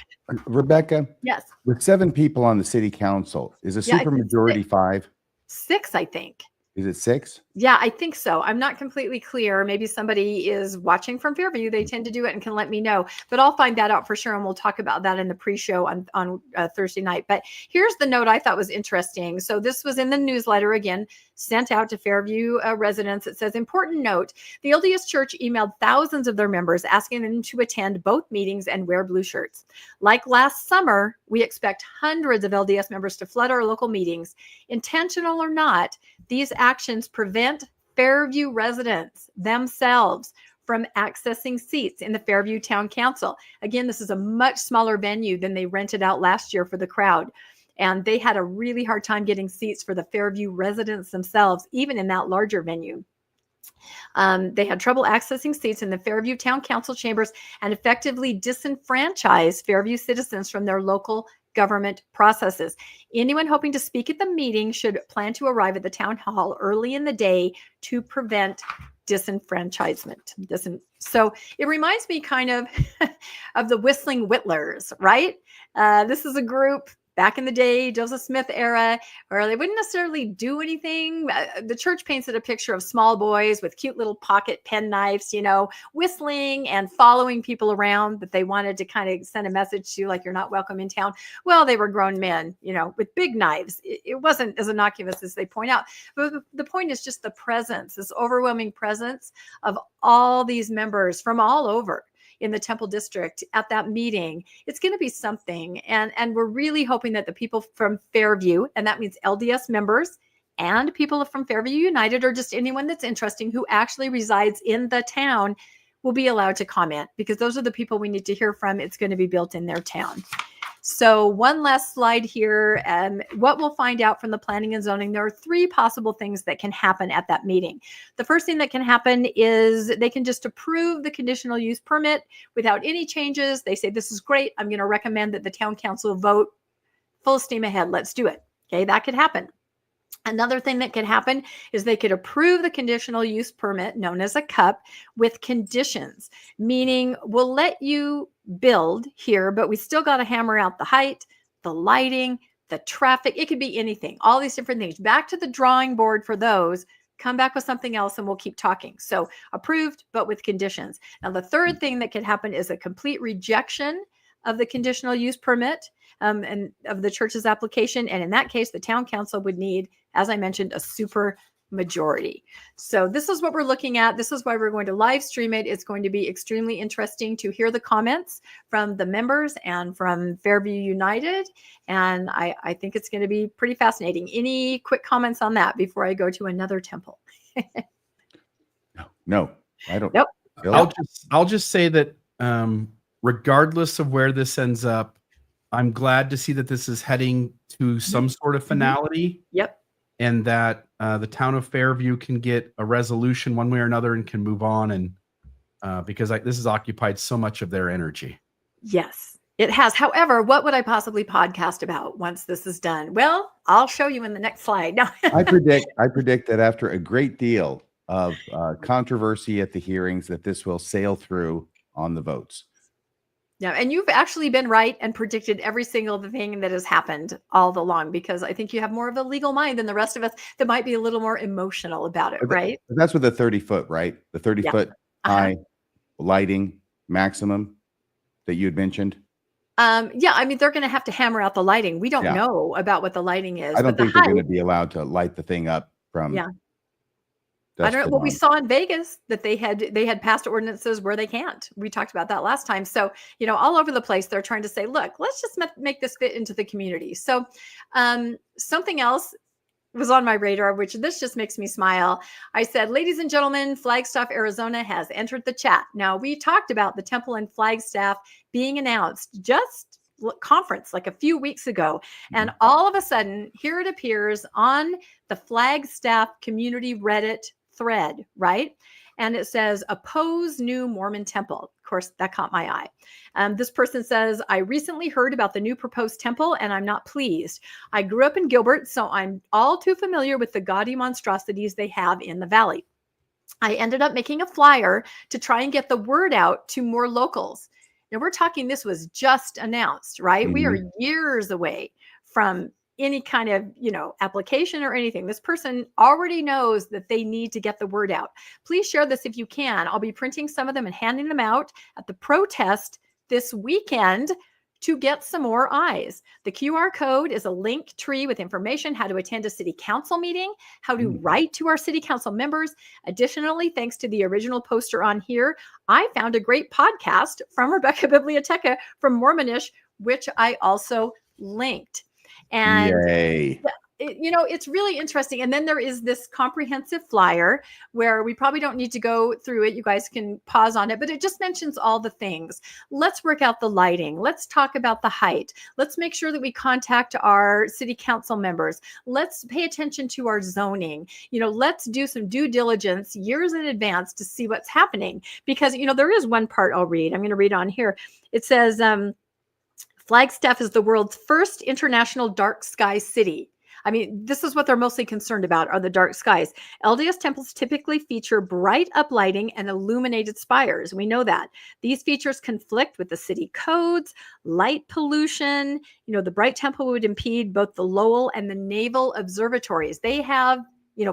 Rebecca, yes, with 7 people on the city council, is a super majority 5? 6, I think. Is it 6? Yeah, I think so. I'm not completely clear. Maybe somebody is watching from Fairview. They tend to do it and can let me know. But I'll find that out for sure, and we'll talk about that in the pre-show on Thursday night. But here's the note I thought was interesting. So this was in the newsletter, again, sent out to Fairview residents. It says, important note, the LDS Church emailed thousands of their members asking them to attend both meetings and wear blue shirts. Like last summer, we expect hundreds of LDS members to flood our local meetings. Intentional or not, these actions prevent Fairview residents themselves from accessing seats in the Fairview Town Council. Again, this is a much smaller venue than they rented out last year for the crowd. And they had a really hard time getting seats for the Fairview residents themselves, even in that larger venue. They had trouble accessing seats in the Fairview Town Council chambers and effectively disenfranchised Fairview citizens from their local government processes. Anyone hoping to speak at the meeting should plan to arrive at the town hall early in the day to prevent disenfranchisement. So it reminds me kind of of the Whistling Whittlers, right? This is a group back in the day, Joseph Smith era, where they wouldn't necessarily do anything. The church painted a picture of small boys with cute little pocket pen knives, whistling and following people around that they wanted to kind of send a message to, like, you're not welcome in town. Well, they were grown men, with big knives. It wasn't as innocuous as they point out. But the point is just the presence, this overwhelming presence of all these members from all over in the Temple District at that meeting. It's going to be something. And we're really hoping that the people from Fairview, and that means LDS members and people from Fairview United, or just anyone that's interesting who actually resides in the town, will be allowed to comment, because those are the people we need to hear from. It's going to be built in their town. So one last slide here. What we'll find out from the planning and zoning, there are 3 possible things that can happen at that meeting. The first thing that can happen is they can just approve the conditional use permit without any changes. They say, this is great. I'm going to recommend that the town council vote full steam ahead. Let's do it. Okay, that could happen. Another thing that could happen is they could approve the conditional use permit, known as a CUP, with conditions, meaning we'll let you build here, but we still got to hammer out the height, the lighting, the traffic. It could be anything, all these different things. Back to the drawing board for those. Come back with something else and we'll keep talking. So approved, but with conditions. Now, the third thing that could happen is a complete rejection of the conditional use permit and of the church's application. And in that case, the town council would need, as I mentioned, a super majority. So this is what we're looking at. This is why we're going to live stream it. It's going to be extremely interesting to hear the comments from the members and from Fairview United. And I think it's going to be pretty fascinating. Any quick comments on that before I go to another temple? No, I don't. Nope. I'll just say that regardless of where this ends up, I'm glad to see that this is heading to some sort of finality. Yep. And that the town of Fairview can get a resolution one way or another and can move on. And because this has occupied so much of their energy. Yes, it has. However, what would I possibly podcast about once this is done? Well, I'll show you in the next slide. No. I predict that after a great deal of controversy at the hearings, that this will sail through on the votes. Yeah, and you've actually been right and predicted every single thing that has happened all along, because I think you have more of a legal mind than the rest of us that might be a little more emotional about it, right? That's with the 30-foot, right? The 30-foot high lighting maximum that you had mentioned. Yeah, I mean, they're going to have to hammer out the lighting. We don't know about what the lighting is. I don't think they're going to be allowed to light the thing up from. Yeah. I don't know. Well, we saw in Vegas that they had passed ordinances where they can't. We talked about that last time. So, all over the place, they're trying to say, look, let's just make this fit into the community. So something else was on my radar, which this just makes me smile. I said, ladies and gentlemen, Flagstaff, Arizona has entered the chat. Now, we talked about the temple in Flagstaff being announced just conference like a few weeks ago. And all of a sudden, here it appears on the Flagstaff community Reddit thread, right? And it says, oppose new Mormon temple. Of course, that caught my eye. This person says, I recently heard about the new proposed temple and I'm not pleased. I grew up in Gilbert, so I'm all too familiar with the gaudy monstrosities they have in the valley. I ended up making a flyer to try and get the word out to more locals. Now we're talking, this was just announced, right? Mm-hmm. We are years away from any kind of, application or anything. This person already knows that they need to get the word out. Please share this if you can. I'll be printing some of them and handing them out at the protest this weekend to get some more eyes. The QR code is a link tree with information, how to attend a city council meeting, how to write to our city council members. Additionally, thanks to the original poster on here, I found a great podcast from Rebecca Biblioteca from Mormonish, which I also linked. And yay. It's really interesting. And then there is this comprehensive flyer where we probably don't need to go through it. You guys can pause on it, but it just mentions all the things. Let's work out the lighting. Let's talk about the height. Let's make sure that we contact our city council members. Let's pay attention to our zoning. Let's do some due diligence years in advance to see what's happening. Because, there is one part I'll read. I'm going to read on here. It says, Flagstaff is the world's first international dark sky city. I mean, this is what they're mostly concerned about, are the dark skies. LDS temples typically feature bright uplighting and illuminated spires. We know that. These features conflict with the city codes, light pollution. The bright temple would impede both the Lowell and the naval observatories. They have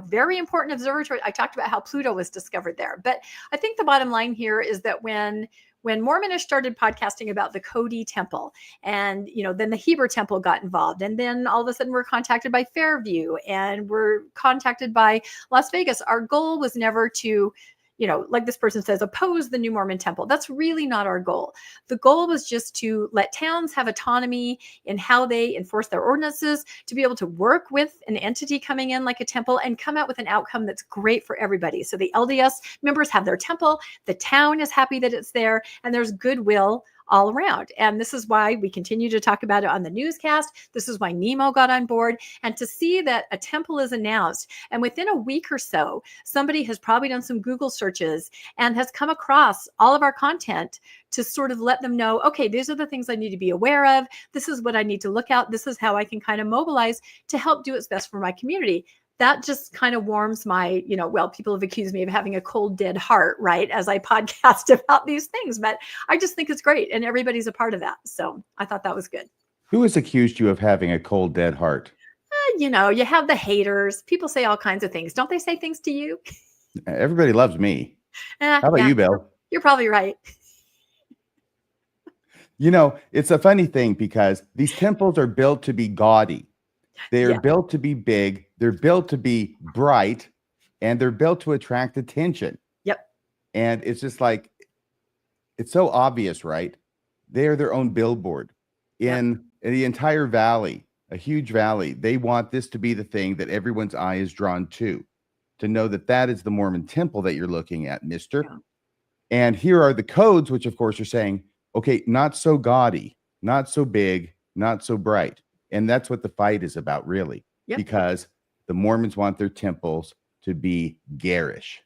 very important observatory. I talked about how Pluto was discovered there. But I think the bottom line here is that when Mormonish started podcasting about the Cody Temple, and then the Heber Temple got involved, and then all of a sudden we're contacted by Fairview, and we're contacted by Las Vegas. Our goal was never to, like this person says, oppose the new Mormon temple. That's really not our goal. The goal was just to let towns have autonomy in how they enforce their ordinances, to be able to work with an entity coming in like a temple and come out with an outcome that's great for everybody. So the LDS members have their temple, the town is happy that it's there, and there's goodwill all around. And this is why we continue to talk about it on the newscast. This is why Nemo got on board. And to see that a temple is announced, and within a week or so, somebody has probably done some Google searches and has come across all of our content to sort of let them know, okay, these are the things I need to be aware of. This is what I need to look out. This is how I can kind of mobilize to help do what's best for my community. That just kind of warms my, people have accused me of having a cold, dead heart, right? As I podcast about these things, but I just think it's great. And everybody's a part of that. So I thought that was good. Who has accused you of having a cold, dead heart? You have the haters. People say all kinds of things. Don't they say things to you? Everybody loves me. How about you, Bill? You're probably right. It's a funny thing because these temples are built to be gaudy. They are built to be big. They're built to be bright. and they're built to attract attention. Yep. And it's just like, it's so obvious, right? They're their own billboard in the entire valley, a huge valley. They want this to be the thing that everyone's eye is drawn to know that that is the Mormon temple that you're looking at, mister. Yeah. And here are the codes, which of course are saying, okay, not so gaudy, not so big, not so bright. And that's what the fight is about, really, because the Mormons want their temples to be garish.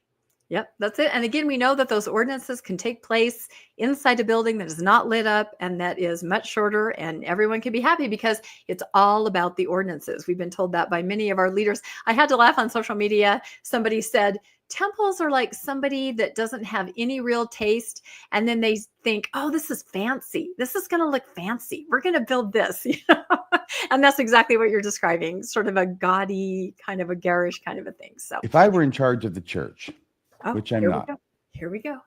Yep, that's it. And again, we know that those ordinances can take place inside a building that is not lit up and that is much shorter, and everyone can be happy because it's all about the ordinances. We've been told that by many of our leaders. I had to laugh on social media. Somebody said, temples are like somebody that doesn't have any real taste. And then they think, oh, this is fancy. This is going to look fancy. We're going to build this. And that's exactly what you're describing, sort of a gaudy, kind of a garish kind of a thing. So if I were in charge of the church, which I'm not, here we go.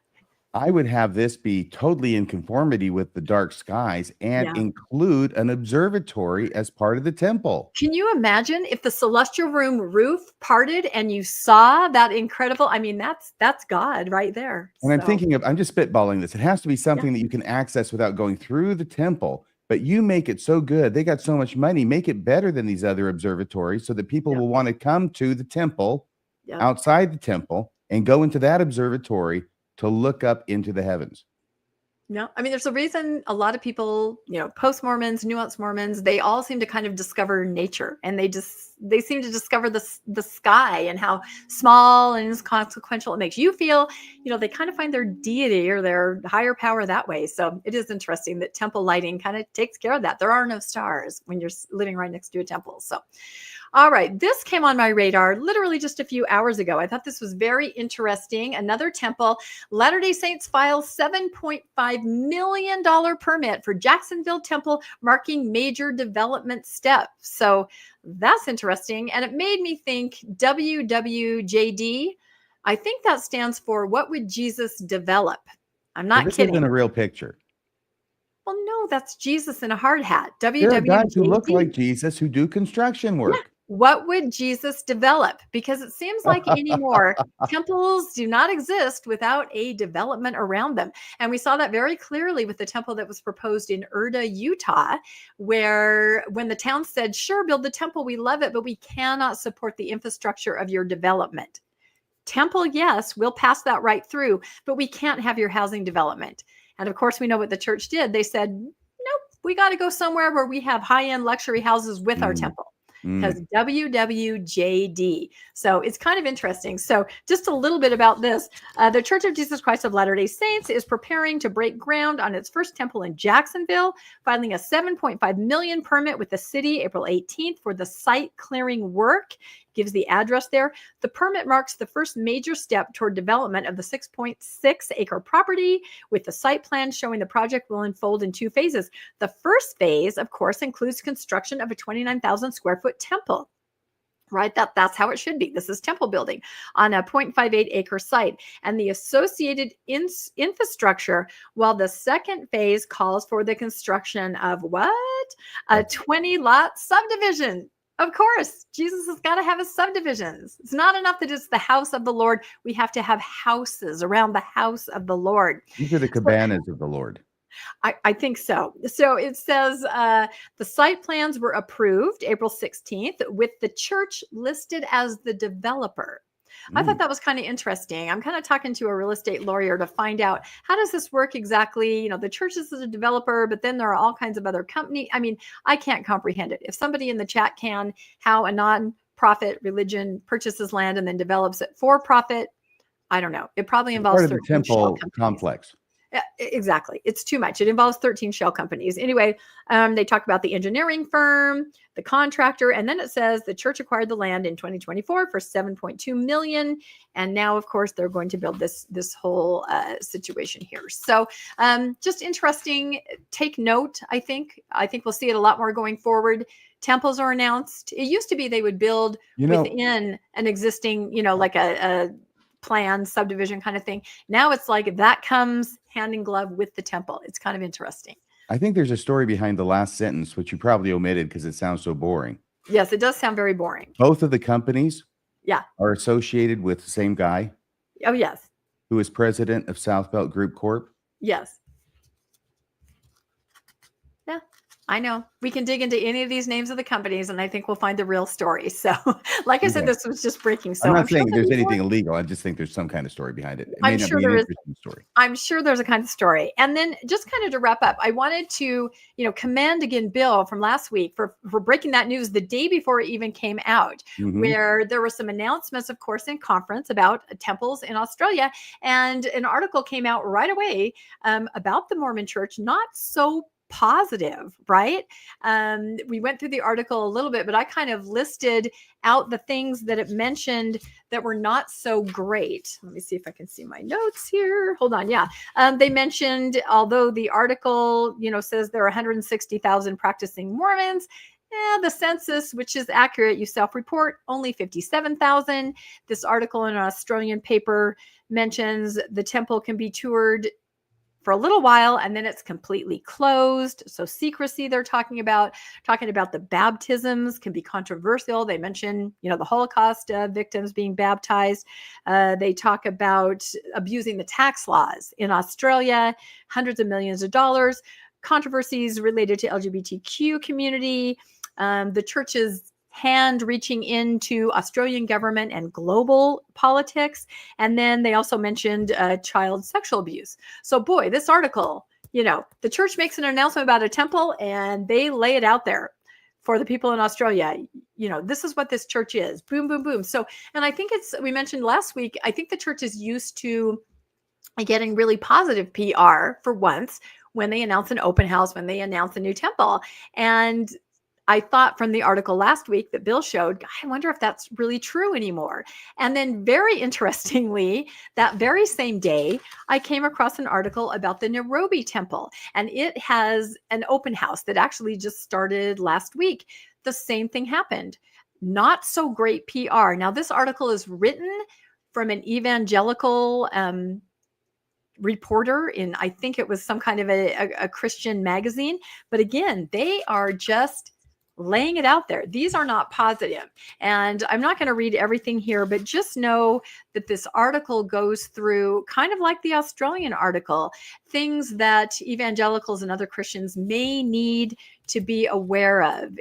I would have this be totally in conformity with the dark skies and include an observatory as part of the temple. Can you imagine if the celestial room roof parted and you saw that incredible? I mean, that's God right there. And I'm thinking of, I'm just spitballing this. It has to be something that you can access without going through the temple, but you make it so good. They got so much money. Make it better than these other observatories so that people will want to come to the temple, outside the temple, and go into that observatory to look up into the heavens. No, I mean, there's a reason a lot of people, post-Mormons, nuance Mormons, they all seem to kind of discover nature, and they seem to discover the sky and how small and inconsequential it makes you feel. They kind of find their deity or their higher power that way. So it is interesting that temple lighting kind of takes care of that. There are no stars when you're living right next to a temple. So, all right, this came on my radar literally just a few hours ago. I thought this was very interesting. Another temple, Latter-day Saints file $7.5 million permit for Jacksonville temple, marking major development step. So that's interesting. And it made me think WWJD. I think that stands for what would Jesus develop? I'm not this kidding. Isn't a real picture. Well, no, that's Jesus in a hard hat. There are guys who look like Jesus who do construction work. Yeah. What would Jesus develop? Because it seems like anymore, temples do not exist without a development around them. And we saw that very clearly with the temple that was proposed in Urda, Utah, where when the town said, sure, build the temple, we love it, but we cannot support the infrastructure of your development. Temple, yes, we'll pass that right through, but we can't have your housing development. And of course, we know what the church did. They said, nope, we got to go somewhere where we have high-end luxury houses with our temple. Because WWJD. So it's kind of interesting. So just a little bit about this. The Church of Jesus Christ of Latter-day Saints is preparing to break ground on its first temple in Jacksonville, filing a $7.5 million permit with the city April 18th for the site clearing work. Gives the address there. The permit marks the first major step toward development of the 6.6-acre property, with the site plan showing the project will unfold in two phases. The first phase, of course, includes construction of a 29,000 square foot temple. Right? That's how it should be. This is temple building on a 0.58-acre site and the associated infrastructure, while the second phase calls for the construction of what? A 20-lot subdivision. Of course, Jesus has got to have his subdivisions. It's not enough that it's the house of the Lord. We have to have houses around the house of the Lord. These are the cabanas of the Lord. I think so. So it says the site plans were approved April 16th with the church listed as the developer. I thought that was kind of interesting. I'm kind of talking to a real estate lawyer to find out how does this work exactly? The church is a developer, but then there are all kinds of other companies. I mean, I can't comprehend it. If somebody in the chat can, how a non-profit religion purchases land and then develops it for profit, I don't know. It probably involves part of the temple complex. Exactly. It's too much. It involves 13 shell companies. Anyway, they talk about the engineering firm, the contractor, and then it says the church acquired the land in 2024 for $7.2 million. And now, of course, they're going to build this whole situation here. So just interesting. Take note, I think. I think we'll see it a lot more going forward. Temples are announced. It used to be they would build within an existing, like a plan subdivision kind of thing. Now it's like that comes hand in glove with the temple. It's kind of interesting. I think there's a story behind the last sentence, which you probably omitted because it sounds so boring. Yes, it does sound very boring. Both of the companies Yeah. are associated with the same guy Oh, yes. who is president of South Belt Group Corp? Yes. Yeah, I know. We can dig into any of these names of the companies, and I think we'll find the real story. So, like I said, Okay. this was just breaking. So I'm not I'm sure saying there's there'll be more. anything illegal. I just think there's some kind of story behind it. It may I'm not sure be an there is. interesting story. I'm sure there's a kind of story. And then just kind of to wrap up, I wanted to, commend again Bill from last week for breaking that news the day before it even came out, Mhm. where there were some announcements, of course, in conference about temples in Australia. And an article came out right away about the Mormon church, not so positive, right? We went through the article a little bit, but I kind of listed out the things that it mentioned that were not so great. Let me see if I can see my notes here. Hold on. Yeah. They mentioned, although the article, says there are 160,000 practicing Mormons, the census, which is accurate, you self-report, only 57,000. This article in an Australian paper mentions the temple can be toured for a little while and then it's completely closed. So secrecy they're talking about the baptisms can be controversial. They mention, the Holocaust victims being baptized. They talk about abusing the tax laws in Australia, hundreds of millions of dollars, controversies related to LGBTQ community, the church's hand reaching into Australian government and global politics. And then they also mentioned child sexual abuse. So boy, this article, the church makes an announcement about a temple and they lay it out there for the people in Australia. This is what this church is. Boom, boom, boom. So, and I think we mentioned last week, I think the church is used to getting really positive PR for once when they announce an open house, when they announce a new temple. And I thought from the article last week that Bill showed, I wonder if that's really true anymore. And then very interestingly, that very same day, I came across an article about the Nairobi temple, and it has an open house that actually just started last week. The same thing happened. Not so great PR. Now, this article is written from an evangelical reporter in, I think it was some kind of a Christian magazine. But again, they are just laying it out there. These are not positive. And I'm not going to read everything here, but just know that this article goes through kind of like the Australian article, things that evangelicals and other Christians may need to be aware of,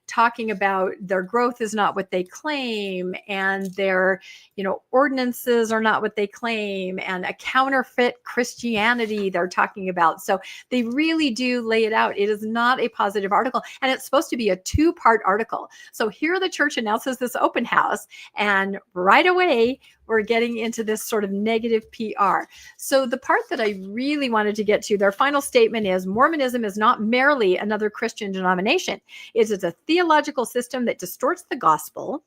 talking about their growth is not what they claim, and their, ordinances are not what they claim, and a counterfeit Christianity they're talking about. So they really do lay it out. It is not a positive article, and it's supposed to be a 2-part article. So here the church announces this open house, and right away we're getting into this sort of negative PR. So the part that I really wanted to get to, their final statement is, Mormonism is not merely another Christian denomination. It is a theological system that distorts the gospel.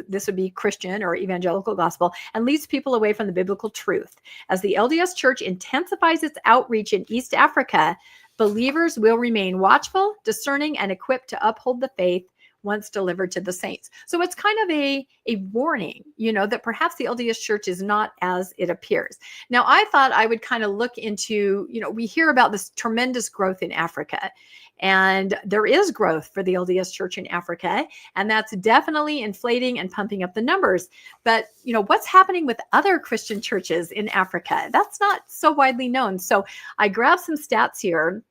This would be Christian or evangelical gospel, and leads people away from the biblical truth. As the LDS Church intensifies its outreach in East Africa, believers will remain watchful, discerning, and equipped to uphold the faith once delivered to the saints. So it's kind of a warning, that perhaps the LDS Church is not as it appears. Now, I thought I would kind of look into, we hear about this tremendous growth in Africa, and there is growth for the LDS Church in Africa, and that's definitely inflating and pumping up the numbers. But, what's happening with other Christian churches in Africa? That's not so widely known. So I grabbed some stats here.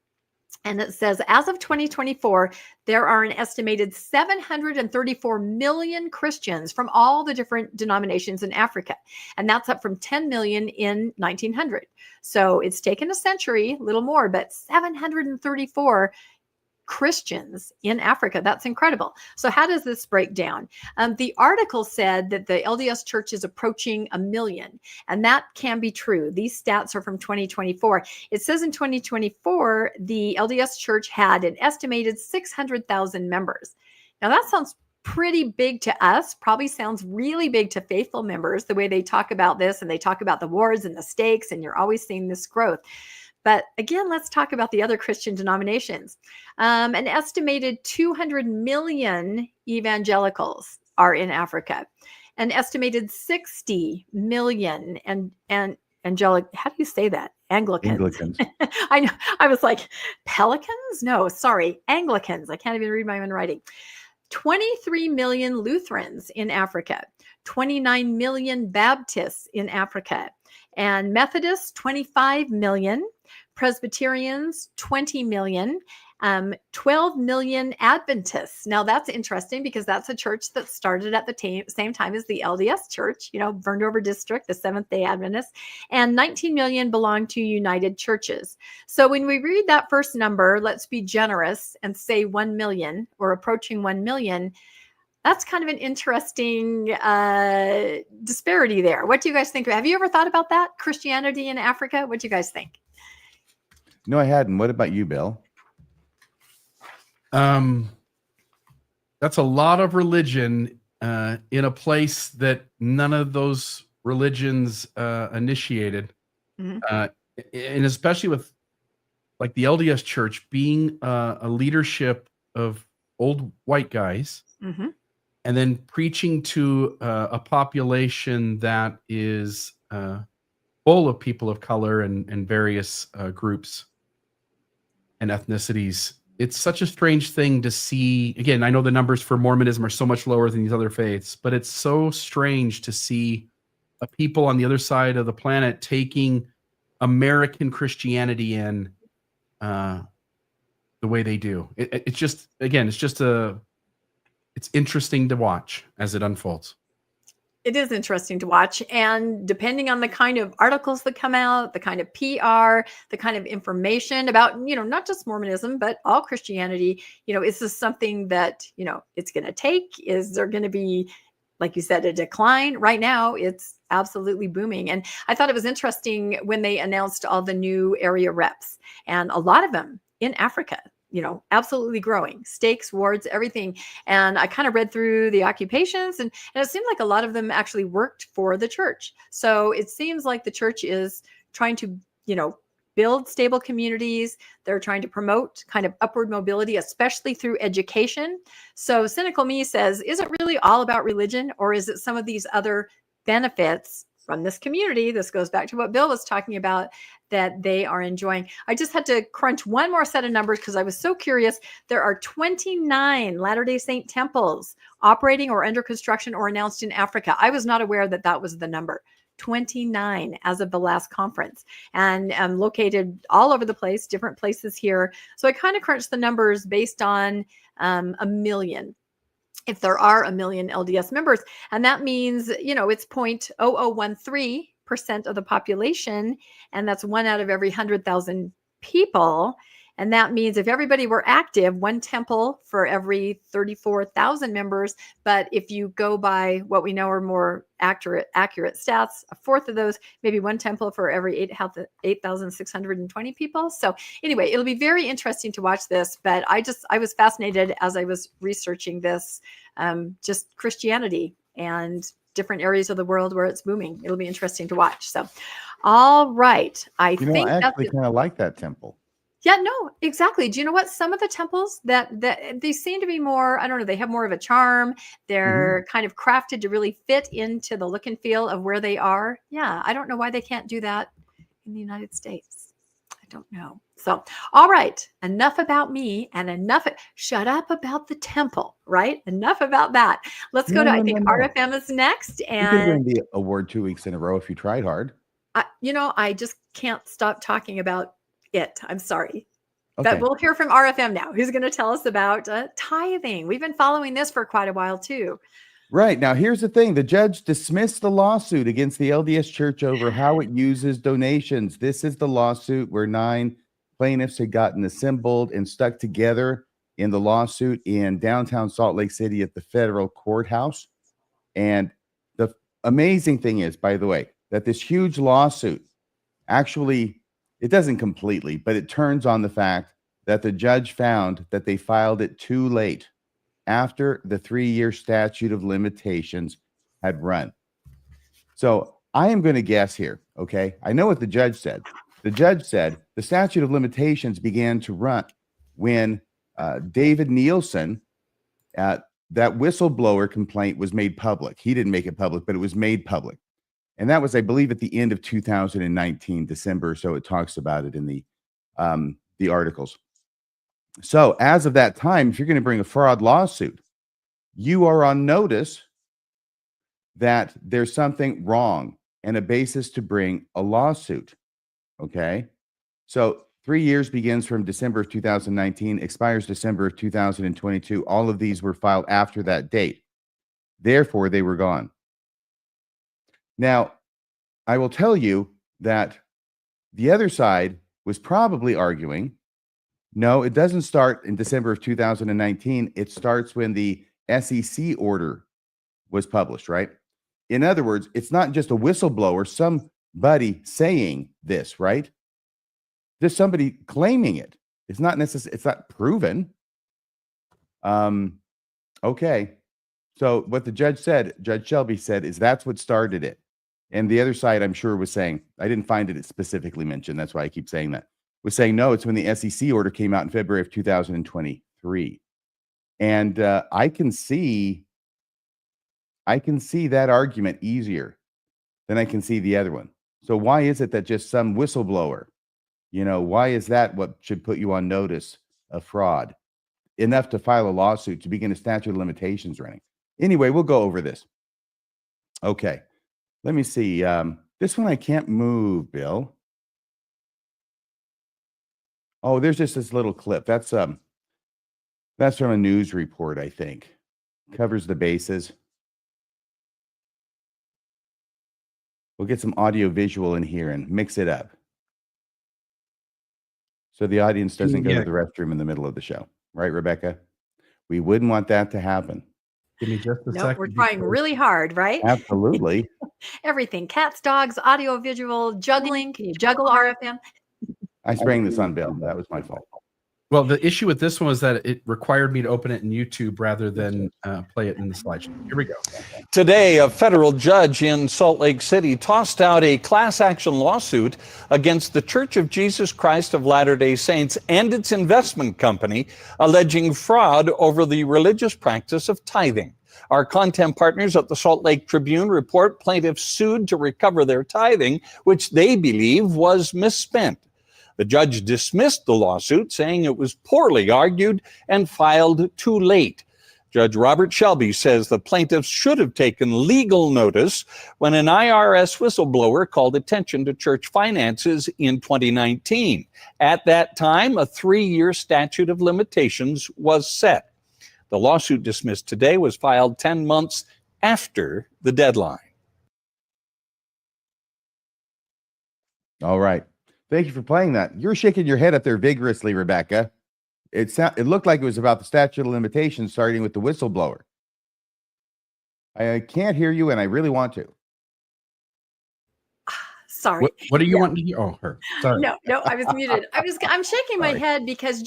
And it says, as of 2024, there are an estimated 734 million Christians from all the different denominations in Africa. And that's up from 10 million in 1900. So it's taken a century, a little more, but 734 Christians in Africa. That's incredible. So how does this break down? The article said that the LDS Church is approaching 1 million, and that can be true. These stats are from 2024. It says in 2024, the LDS Church had an estimated 600,000 members. Now that sounds pretty big to us, probably sounds really big to faithful members, the way they talk about this, and they talk about the wards and the stakes, and you're always seeing this growth. But again, let's talk about the other Christian denominations. An estimated 200 million evangelicals are in Africa. An estimated 60 million angelic, how do you say that? Anglicans. I know. I was like, pelicans? No, sorry, Anglicans. I can't even read my own writing. 23 million Lutherans in Africa, 29 million Baptists in Africa, and Methodists, 25 million, Presbyterians, 20 million, 12 million Adventists. Now that's interesting because that's a church that started at the same time as the LDS Church, Vernover District, the Seventh-day Adventists, and 19 million belong to United Churches. So when we read that first number, let's be generous and say 1 million or approaching 1 million. That's kind of an interesting disparity there. What do you guys think? Have you ever thought about that? Christianity in Africa? What do you guys think? No, I hadn't. What about you, Bill? That's a lot of religion in a place that none of those religions initiated. And especially with like the LDS Church being a leadership of old white guys, and then preaching to a population that is full of people of color and various groups and ethnicities. It's such a strange thing to see. Again, I know the numbers for Mormonism are so much lower than these other faiths, but it's so strange to see a people on the other side of the planet taking American Christianity in the way they do. It's just, again, it's interesting to watch as it unfolds. It is interesting to watch. And depending on the kind of articles that come out, the kind of PR, the kind of information about, not just Mormonism, but all Christianity, is this something that, it's going to take? Is there going to be, like you said, a decline? Right now, it's absolutely booming. And I thought it was interesting when they announced all the new area reps, and a lot of them in Africa, absolutely growing, stakes, wards, everything. And I kind of read through the occupations, and it seemed like a lot of them actually worked for the church. So it seems like the church is trying to, build stable communities. They're trying to promote kind of upward mobility, especially through education. So cynical me says, is it really all about religion, or is it some of these other benefits from this community? This goes back to what Bill was talking about, that they are enjoying. I just had to crunch one more set of numbers because I was so curious. There are 29 Latter-day Saint temples operating or under construction or announced in Africa. I was not aware that that was the number. 29 as of the last conference, and located all over the place, different places here. So I kind of crunched the numbers based on 1 million. If there are 1 million LDS members, and that means, it's 0.0013% of the population, and that's 1 out of every 100,000 people. And that means if everybody were active, 1 temple for every 34,000 members. But if you go by what we know are more accurate stats, a fourth of those, maybe 1 temple for every 8,620 people. So anyway, it'll be very interesting to watch this. But I was fascinated as I was researching this, just Christianity and different areas of the world where it's booming. It'll be interesting to watch. So, all right. I think I actually kind of like that temple. Yeah, no, exactly. Do you know what? Some of the temples that they seem to be more, I don't know, they have more of a charm. They're kind of crafted to really fit into the look and feel of where they are. Yeah, I don't know why they can't do that in the United States. I don't know. So, all right, enough about me and shut up about the temple, right? Enough about that. Let's go to, I think RFM is next. And you could win the award 2 weeks in a row if you tried hard. I just can't stop talking about it. I'm sorry. Okay. But we'll hear from RFM now, who's going to tell us about tithing. We've been following this for quite a while too. Right. Now, here's the thing. The judge dismissed the lawsuit against the LDS Church over how it uses donations. This is the lawsuit where 9 plaintiffs had gotten assembled and stuck together in the lawsuit in downtown Salt Lake City at the federal courthouse. And the amazing thing is, by the way, that this huge lawsuit actually, it doesn't completely, but it turns on the fact that the judge found that they filed it too late after the 3-year statute of limitations had run. So I am going to guess here, okay? I know what the judge said. The judge said the statute of limitations began to run when David Nielsen, that whistleblower complaint was made public. He didn't make it public, but it was made public. And that was, I believe, at the end of 2019, December. So it talks about it in the articles. So as of that time, if you're going to bring a fraud lawsuit, you are on notice that there's something wrong and a basis to bring a lawsuit. Okay. So 3 years begins from December of 2019, expires December of 2022. All of these were filed after that date. Therefore, they were gone. Now, I will tell you that the other side was probably arguing, no, it doesn't start in December of 2019. It starts when the SEC order was published, right? In other words, it's not just a whistleblower, somebody saying this, right? There's somebody claiming it. It's not necessarily, it's not proven. Okay. So what the judge said, Judge Shelby said, is that's what started it. And the other side, I'm sure, was saying, I didn't find it specifically mentioned. That's why I keep saying that. Was saying, no, it's when the SEC order came out in February of 2023. And I can see that argument easier than I can see the other one. So why is it that just some whistleblower, why is that what should put you on notice of fraud enough to file a lawsuit to begin a statute of limitations running? Anyway, we'll go over this. Okay. Let me see. This one I can't move, Bill. Oh, there's just this little clip. That's from a news report, I think. Covers the bases. We'll get some audio visual in here and mix it up, so the audience doesn't go to the restroom in the middle of the show. Right, Rebecca? We wouldn't want that to happen. Give me just a No, second. we're trying really hard, right? Absolutely. Everything, cats, dogs, audio, visual, juggling. Can you juggle RFM? I sprang this on Bill. That was my fault. Well, the issue with this one was that it required me to open it in YouTube rather than play it in the slideshow. Here we go. Today, a federal judge in Salt Lake City tossed out a class action lawsuit against the Church of Jesus Christ of Latter-day Saints and its investment company, alleging fraud over the religious practice of tithing. Our content partners at the Salt Lake Tribune report plaintiffs sued to recover their tithing, which they believe was misspent. The judge dismissed the lawsuit, saying it was poorly argued and filed too late. Judge Robert Shelby says the plaintiffs should have taken legal notice when an IRS whistleblower called attention to church finances in 2019. At that time, a 3-year statute of limitations was set. The lawsuit dismissed today was filed 10 months after the deadline. All right. Thank you for playing that. You're shaking your head up there vigorously, Rebecca. It looked like it was about the statute of limitations, starting with the whistleblower. I can't hear you, and I really want to. Sorry. What do you want to hear? Oh, her. Sorry. No, I was muted. I'm shaking my head because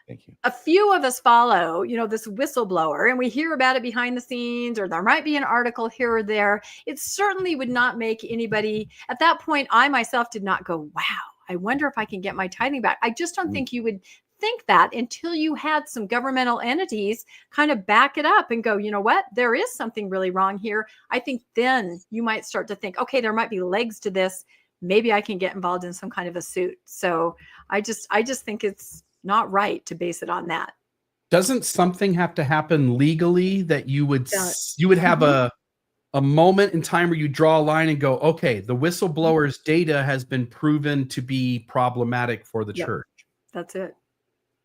Thank you. a few of us follow, this whistleblower, and we hear about it behind the scenes, or there might be an article here or there. It certainly would not make anybody at that point. I myself did not go, wow, I wonder if I can get my tithing back. I just don't think you would think that until you had some governmental entities kind of back it up and go, you know what, there is something really wrong here. I think then you might start to think, okay, there might be legs to this. Maybe I can get involved in some kind of a suit. So I just think it's not right to base it on that. Doesn't something have to happen legally that you would have a moment in time where you draw a line and go, okay, the whistleblower's data has been proven to be problematic for the church? That's it.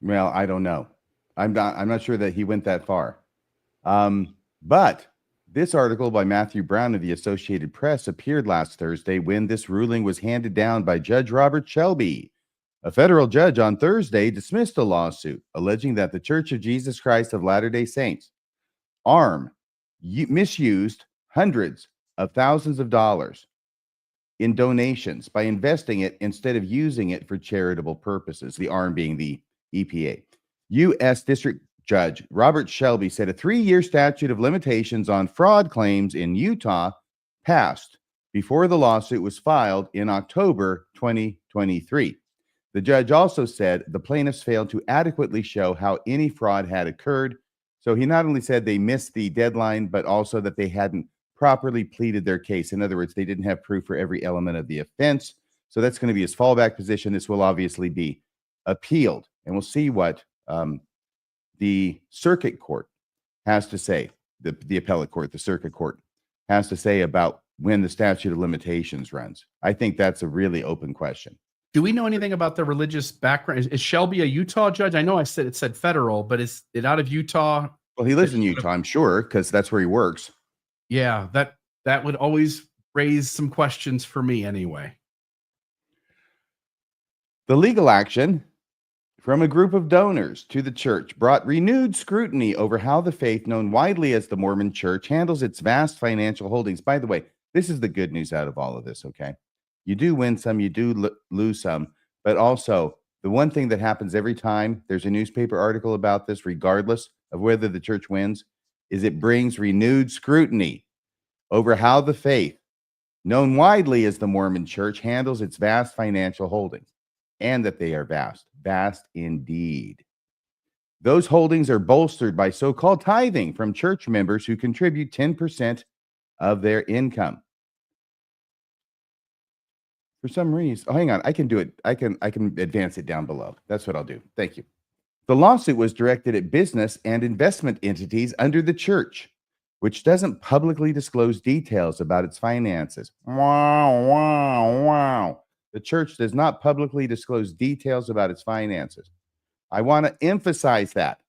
Well, I don't know. I'm not sure that he went that far. But this article by Matthew Brown of the Associated Press appeared last Thursday when this ruling was handed down by Judge Robert Shelby. A federal judge on Thursday dismissed a lawsuit alleging that the Church of Jesus Christ of Latter-day Saints, ARM, misused hundreds of thousands of dollars in donations by investing it instead of using it for charitable purposes, the ARM being the EPA. U.S. District Judge Robert Shelby said a 3-year statute of limitations on fraud claims in Utah passed before the lawsuit was filed in October 2023. The judge also said the plaintiffs failed to adequately show how any fraud had occurred. So he not only said they missed the deadline, but also that they hadn't properly pleaded their case. In other words, they didn't have proof for every element of the offense. So that's going to be his fallback position. This will obviously be appealed. And we'll see what the circuit court has to say, the appellate court, the circuit court, has to say about when the statute of limitations runs? I think that's a really open question. Do we know anything about the religious background? Is Shelby a Utah judge? I know it said federal, but is it out of Utah? Well, he lives in Utah, I'm sure, because that's where he works. Yeah, that would always raise some questions for me anyway. The legal action from a group of donors to the church brought renewed scrutiny over how the faith known widely as the Mormon Church handles its vast financial holdings. By the way, this is the good news out of all of this, okay? You do win some, you do lose some, but also the one thing that happens every time there's a newspaper article about this, regardless of whether the church wins, is it brings renewed scrutiny over how the faith, known widely as the Mormon Church, handles its vast financial holdings, and that they are vast indeed. Those holdings are bolstered by so-called tithing from church members who contribute 10% of their income. For some reason, oh, hang on, I can do it. I can advance it down below. That's what I'll do. Thank you. The lawsuit was directed at business and investment entities under the church, which doesn't publicly disclose details about its finances. Wow. The church does not publicly disclose details about its finances. I want to emphasize that.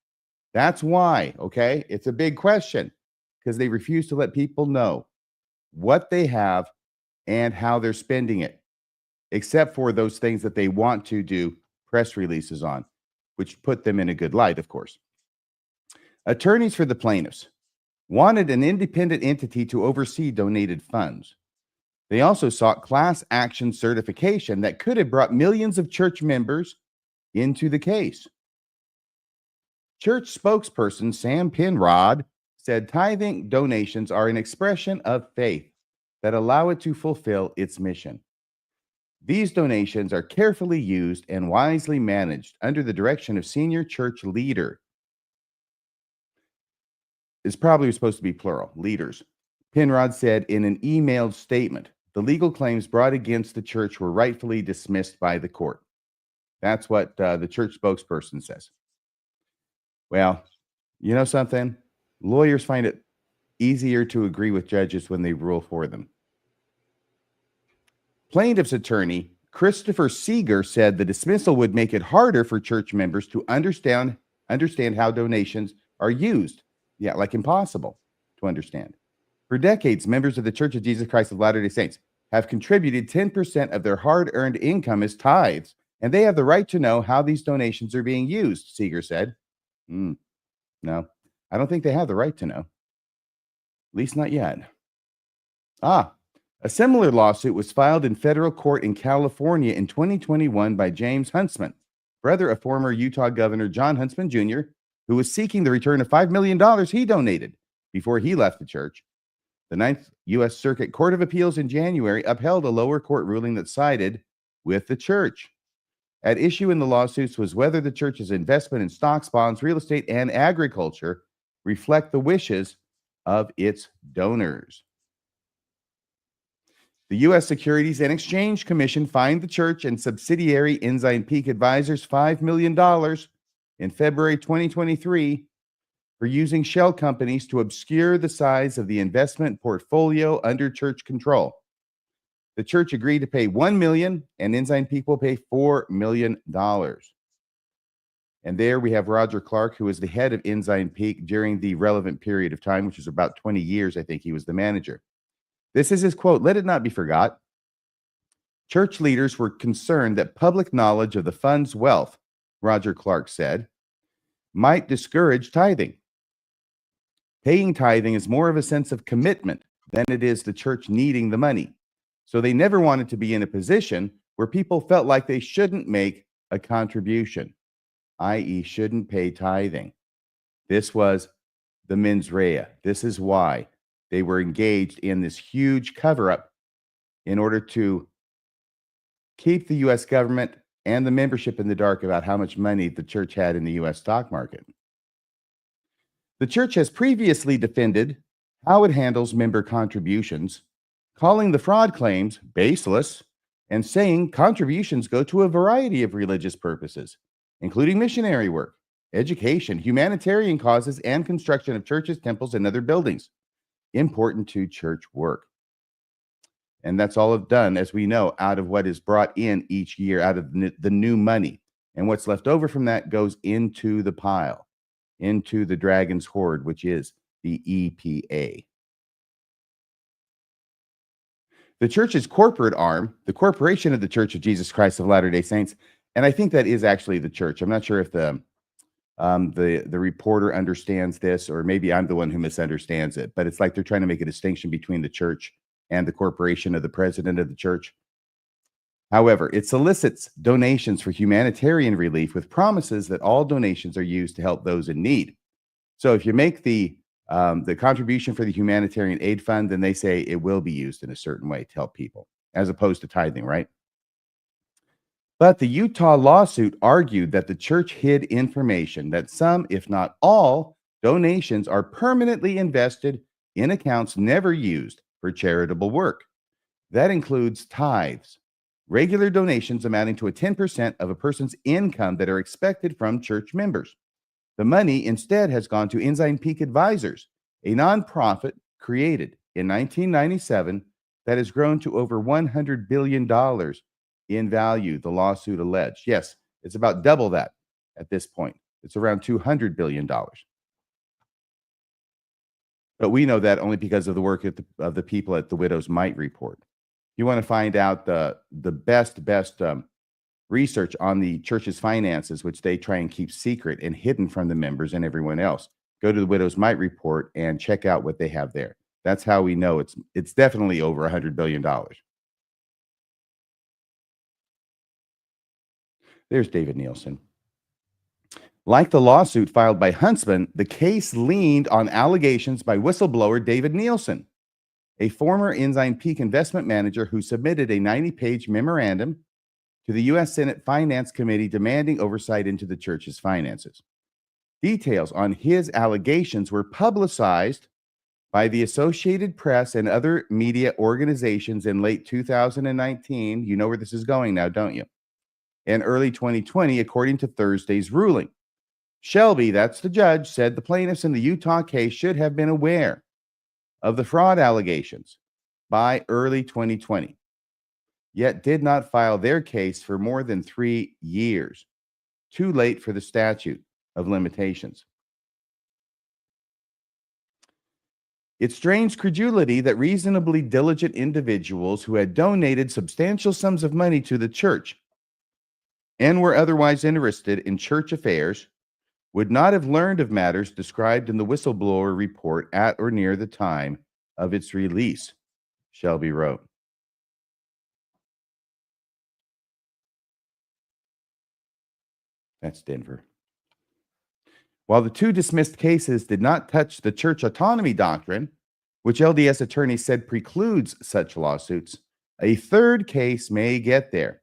That's why, okay? It's a big question because they refuse to let people know what they have and how they're spending it, except for those things that they want to do press releases on, which put them in a good light, of course. Attorneys for the plaintiffs wanted an independent entity to oversee donated funds. They also sought class action certification that could have brought millions of church members into the case. Church spokesperson Sam Penrod said tithing donations are an expression of faith that allow it to fulfill its mission. These donations are carefully used and wisely managed under the direction of senior church leader. It's probably supposed to be plural, leaders. Penrod said in an emailed statement, the legal claims brought against the church were rightfully dismissed by the court. That's what the church spokesperson says. Well, you know something? Lawyers find it easier to agree with judges when they rule for them. Plaintiff's attorney, Christopher Seeger, said the dismissal would make it harder for church members to understand how donations are used. Yeah, like impossible to understand. For decades, members of the Church of Jesus Christ of Latter-day Saints have contributed 10% of their hard-earned income as tithes, and they have the right to know how these donations are being used, Seeger said. No, I don't think they have the right to know. At least not yet. A similar lawsuit was filed in federal court in California in 2021 by James Huntsman, brother of former Utah Governor John Huntsman Jr., who was seeking the return of $5 million he donated before he left the church. The Ninth U.S. Circuit Court of Appeals in January upheld a lower court ruling that sided with the church. At issue in the lawsuits was whether the church's investment in stocks, bonds, real estate, and agriculture reflect the wishes of its donors. The U.S. Securities and Exchange Commission fined the church and subsidiary Ensign Peak Advisors $5 million in February 2023 for using shell companies to obscure the size of the investment portfolio under church control. The church agreed to pay $1 million, and Ensign Peak will pay $4 million. And there we have Roger Clark, who was the head of Ensign Peak during the relevant period of time, which was about 20 years, I think he was the manager. This is his quote: "Let it not be forgot, church leaders were concerned that public knowledge of the fund's wealth," Roger Clark said, "might discourage tithing. Paying tithing is more of a sense of commitment than it is the church needing the money. So they never wanted to be in a position where people felt like they shouldn't make a contribution, i.e. shouldn't pay tithing." This was the mens rea. This is why they were engaged in this huge cover-up in order to keep the U.S. government and the membership in the dark about how much money the church had in the U.S. stock market. The church has previously defended how it handles member contributions, calling the fraud claims baseless and saying contributions go to a variety of religious purposes, including missionary work, education, humanitarian causes, and construction of churches, temples, and other buildings important to church work. And that's all done, as we know, out of what is brought in each year, out of the new money. And what's left over from that goes into the pile, into the dragon's hoard, which is the EPA. The church's corporate arm, the Corporation of the Church of Jesus Christ of Latter-day Saints, and I think that is actually the church. I'm not sure if the reporter understands this, or maybe I'm the one who misunderstands it, but it's like they're trying to make a distinction between the church and the corporation of the president of the church. However, it solicits donations for humanitarian relief with promises that all donations are used to help those in need. So if you make the contribution for the humanitarian aid fund, then they say it will be used in a certain way to help people, as opposed to tithing, right? But the Utah lawsuit argued that the church hid information that some, if not all, donations are permanently invested in accounts never used for charitable work. That includes tithes, regular donations amounting to 10% of a person's income that are expected from church members. The money instead has gone to Ensign Peak Advisors, a nonprofit created in 1997 that has grown to over $100 billion in value, the lawsuit alleged. Yes, it's about double that at this point. It's around $200 billion. But we know that only because of the work of the people at the Widow's Mite Report. You want to find out the best research on the church's finances, which they try and keep secret and hidden from the members and everyone else. Go to the Widow's Mite Report and check out what they have there. That's how we know it's definitely over $100 billion. There's David Nielsen. Like the lawsuit filed by Huntsman, the case leaned on allegations by whistleblower David Nielsen, a former Ensign Peak investment manager who submitted a 90-page memorandum to the U.S. Senate Finance Committee demanding oversight into the church's finances. Details on his allegations were publicized by the Associated Press and other media organizations in late 2019. You know where this is going now, don't you? In early 2020, according to Thursday's ruling. Shelby, that's the judge, said the plaintiffs in the Utah case should have been aware of the fraud allegations by early 2020, yet did not file their case for more than 3 years, too late for the statute of limitations. It strains credulity that reasonably diligent individuals who had donated substantial sums of money to the church and were otherwise interested in church affairs would not have learned of matters described in the whistleblower report at or near the time of its release, Shelby wrote. That's Denver. While the two dismissed cases did not touch the church autonomy doctrine, which LDS attorneys said precludes such lawsuits, a third case may get there.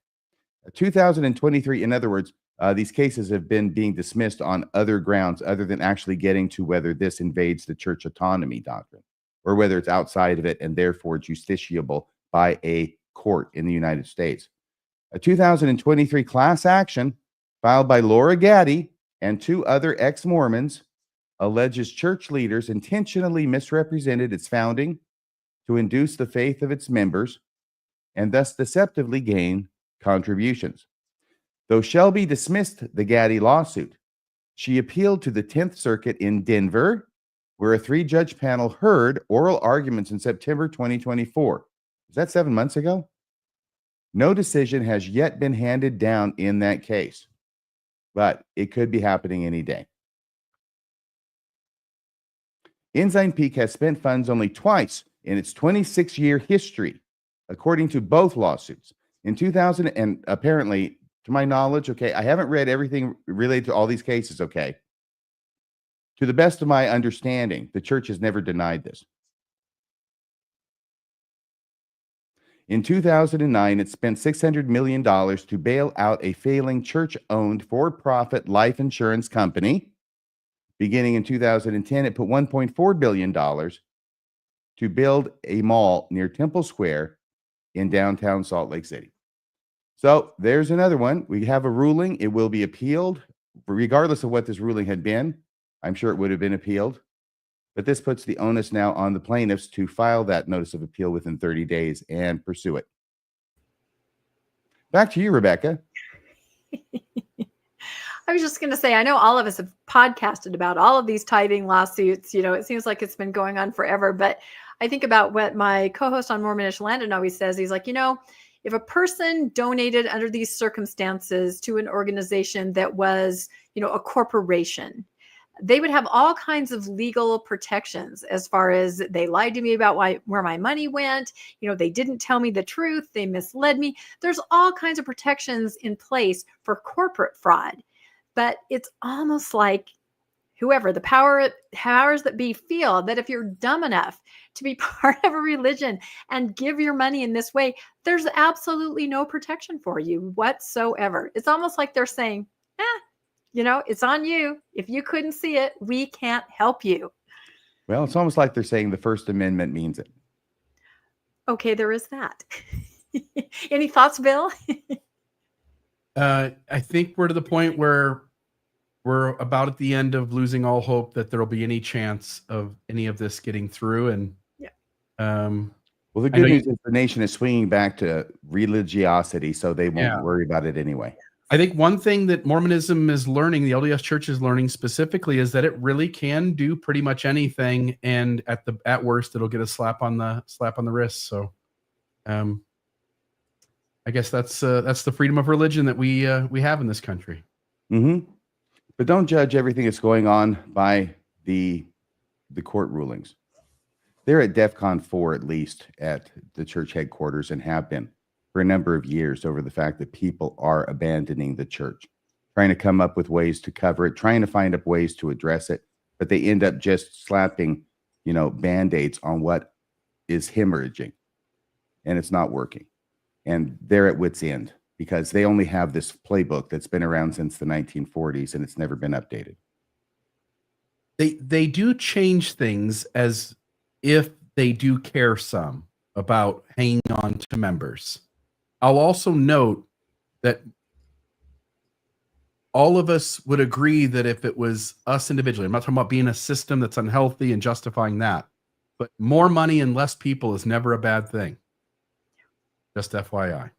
2023, in other words, these cases have been being dismissed on other grounds other than actually getting to whether this invades the church autonomy doctrine or whether it's outside of it and therefore justiciable by a court in the United States. A 2023 class action filed by Laura Gaddy and 2 other ex-Mormons alleges church leaders intentionally misrepresented its founding to induce the faith of its members and thus deceptively gain contributions. Though Shelby dismissed the Gaddy lawsuit, she appealed to the 10th Circuit in Denver, where a 3-judge panel heard oral arguments in September 2024. Is that 7 months ago? No decision has yet been handed down in that case, but it could be happening any day. Ensign Peak has spent funds only twice in its 26-year history, according to both lawsuits. In 2000, and apparently, to my knowledge, okay, I haven't read everything related to all these cases, okay. To the best of my understanding, the church has never denied this. In 2009, it spent $600 million to bail out a failing church-owned for-profit life insurance company. Beginning in 2010, it put $1.4 billion to build a mall near Temple Square in downtown Salt Lake City. So there's another one. We have a ruling. It will be appealed. regardless of what this ruling had been, I'm sure it would have been appealed. But this puts the onus now on the plaintiffs to file that notice of appeal within 30 days and pursue it. Back to you, Rebecca. I was just going to say, I know all of us have podcasted about all of these tithing lawsuits. You know, it seems like it's been going on forever, but I think about what my co-host on Mormonish Landon always says. He's like, you know, if a person donated under these circumstances to an organization that was, you know, a corporation, they would have all kinds of legal protections as far as they lied to me about where my money went. You know, they didn't tell me the truth. They misled me. There's all kinds of protections in place for corporate fraud. But it's almost like whoever the powers that be feel that if you're dumb enough to be part of a religion and give your money in this way, there's absolutely no protection for you whatsoever. It's almost like they're saying, you know, it's on you. If you couldn't see it, we can't help you. Well, it's almost like they're saying the First Amendment means it. Okay, there is that. Any thoughts, Bill? I think we're to the point where we're about at the end of losing all hope that there'll be any chance of any of this getting through. And well, the good news is the nation is swinging back to religiosity, so they won't worry about it anyway. I think one thing that Mormonism is learning, the LDS Church is learning specifically, is that it really can do pretty much anything, and at worst, it'll get a slap on the wrist. So, I guess that's the freedom of religion that we have in this country. Mm-hmm. But don't judge everything that's going on by the court rulings. They're at DEFCON 4 at least at the church headquarters, and have been for a number of years, over the fact that people are abandoning the church, trying to come up with ways to cover it, trying to find up ways to address it, but they end up just slapping, you know, Band-Aids on what is hemorrhaging, and it's not working. And they're at wit's end because they only have this playbook that's been around since the 1940s, and it's never been updated. They do change things as if they do care some about hanging on to members. I'll also note that all of us would agree that if it was us individually, I'm not talking about being a system that's unhealthy and justifying that, but more money and less people is never a bad thing. Just FYI.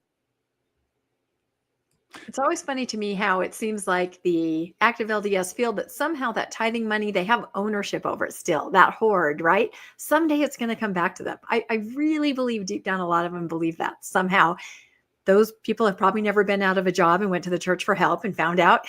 It's always funny to me how it seems like the active LDS feel that somehow that tithing money, they have ownership over it still, that hoard, right? Someday it's going to come back to them. I really believe deep down, a lot of them believe that somehow. Those people have probably never been out of a job and went to the church for help and found out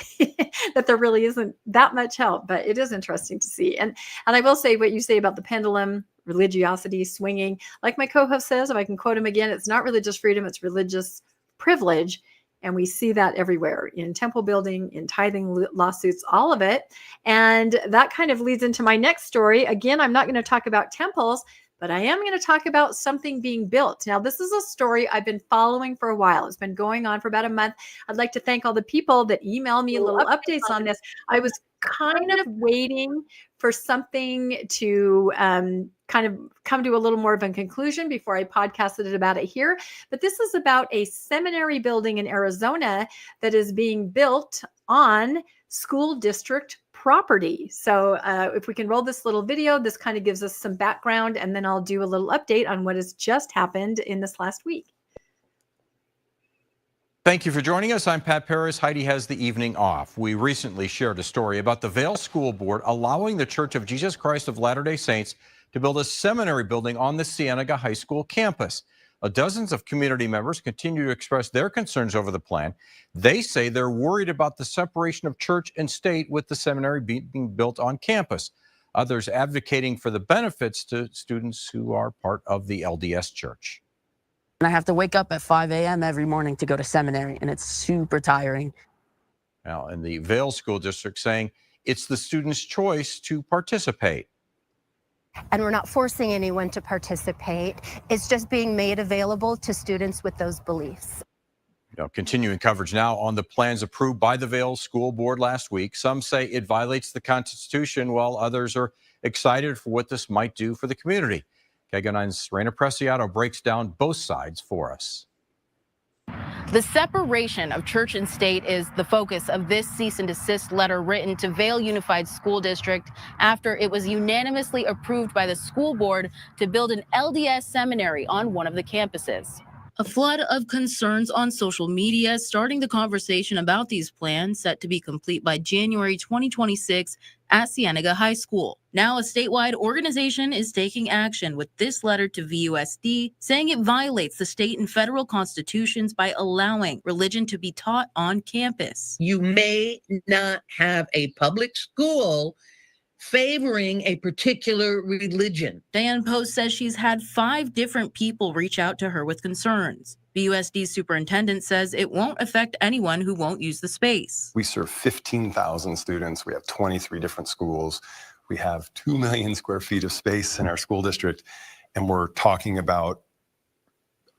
that there really isn't that much help. But it is interesting to see. And I will say what you say about the pendulum, religiosity swinging, like my co-host says, if I can quote him again, it's not religious freedom, it's religious privilege. And we see that everywhere in temple building, in tithing lawsuits, all of it. And that kind of leads into my next story. Again, I'm not going to talk about temples, but I am going to talk about something being built. Now, this is a story I've been following for a while. It's been going on for about a month. I'd like to thank all the people that email me little updates on this. I was kind of waiting for something to kind of come to a little more of a conclusion before I podcasted about it here. But this is about a seminary building in Arizona that is being built on school district property. So if we can roll this little video, this kind of gives us some background, and then I'll do a little update on what has just happened in this last week. Thank you for joining us. I'm Pat Paris. Heidi has the evening off. We recently shared a story about the Vail School Board allowing the Church of Jesus Christ of Latter-day Saints to build a seminary building on the Cienega High School campus. Dozens of community members continue to express their concerns over the plan. They say they're worried about the separation of church and state with the seminary being built on campus. Others advocating for the benefits to students who are part of the LDS Church. And I have to wake up at 5 a.m. every morning to go to seminary, and it's super tiring. Now, in the Vail School District saying it's the student's choice to participate. And we're not forcing anyone to participate. It's just being made available to students with those beliefs. Now, continuing coverage now on the plans approved by the Vail School Board last week. Some say it violates the Constitution, while others are excited for what this might do for the community. KGO9's Raina Preciado breaks down both sides for us. The separation of church and state is the focus of this cease and desist letter written to Vail Unified School District after it was unanimously approved by the school board to build an LDS seminary on one of the campuses. A flood of concerns on social media, starting the conversation about these plans set to be complete by January 2026 at Cienega High School. Now a statewide organization is taking action with this letter to VUSD, saying it violates the state and federal constitutions by allowing religion to be taught on campus. You may not have a public school favoring a particular religion. Diane Post says she's had 5 different people reach out to her with concerns. VUSD superintendent says it won't affect anyone who won't use the space. We serve 15,000 students. We have 23 different schools. We have 2 million square feet of space in our school district. And we're talking about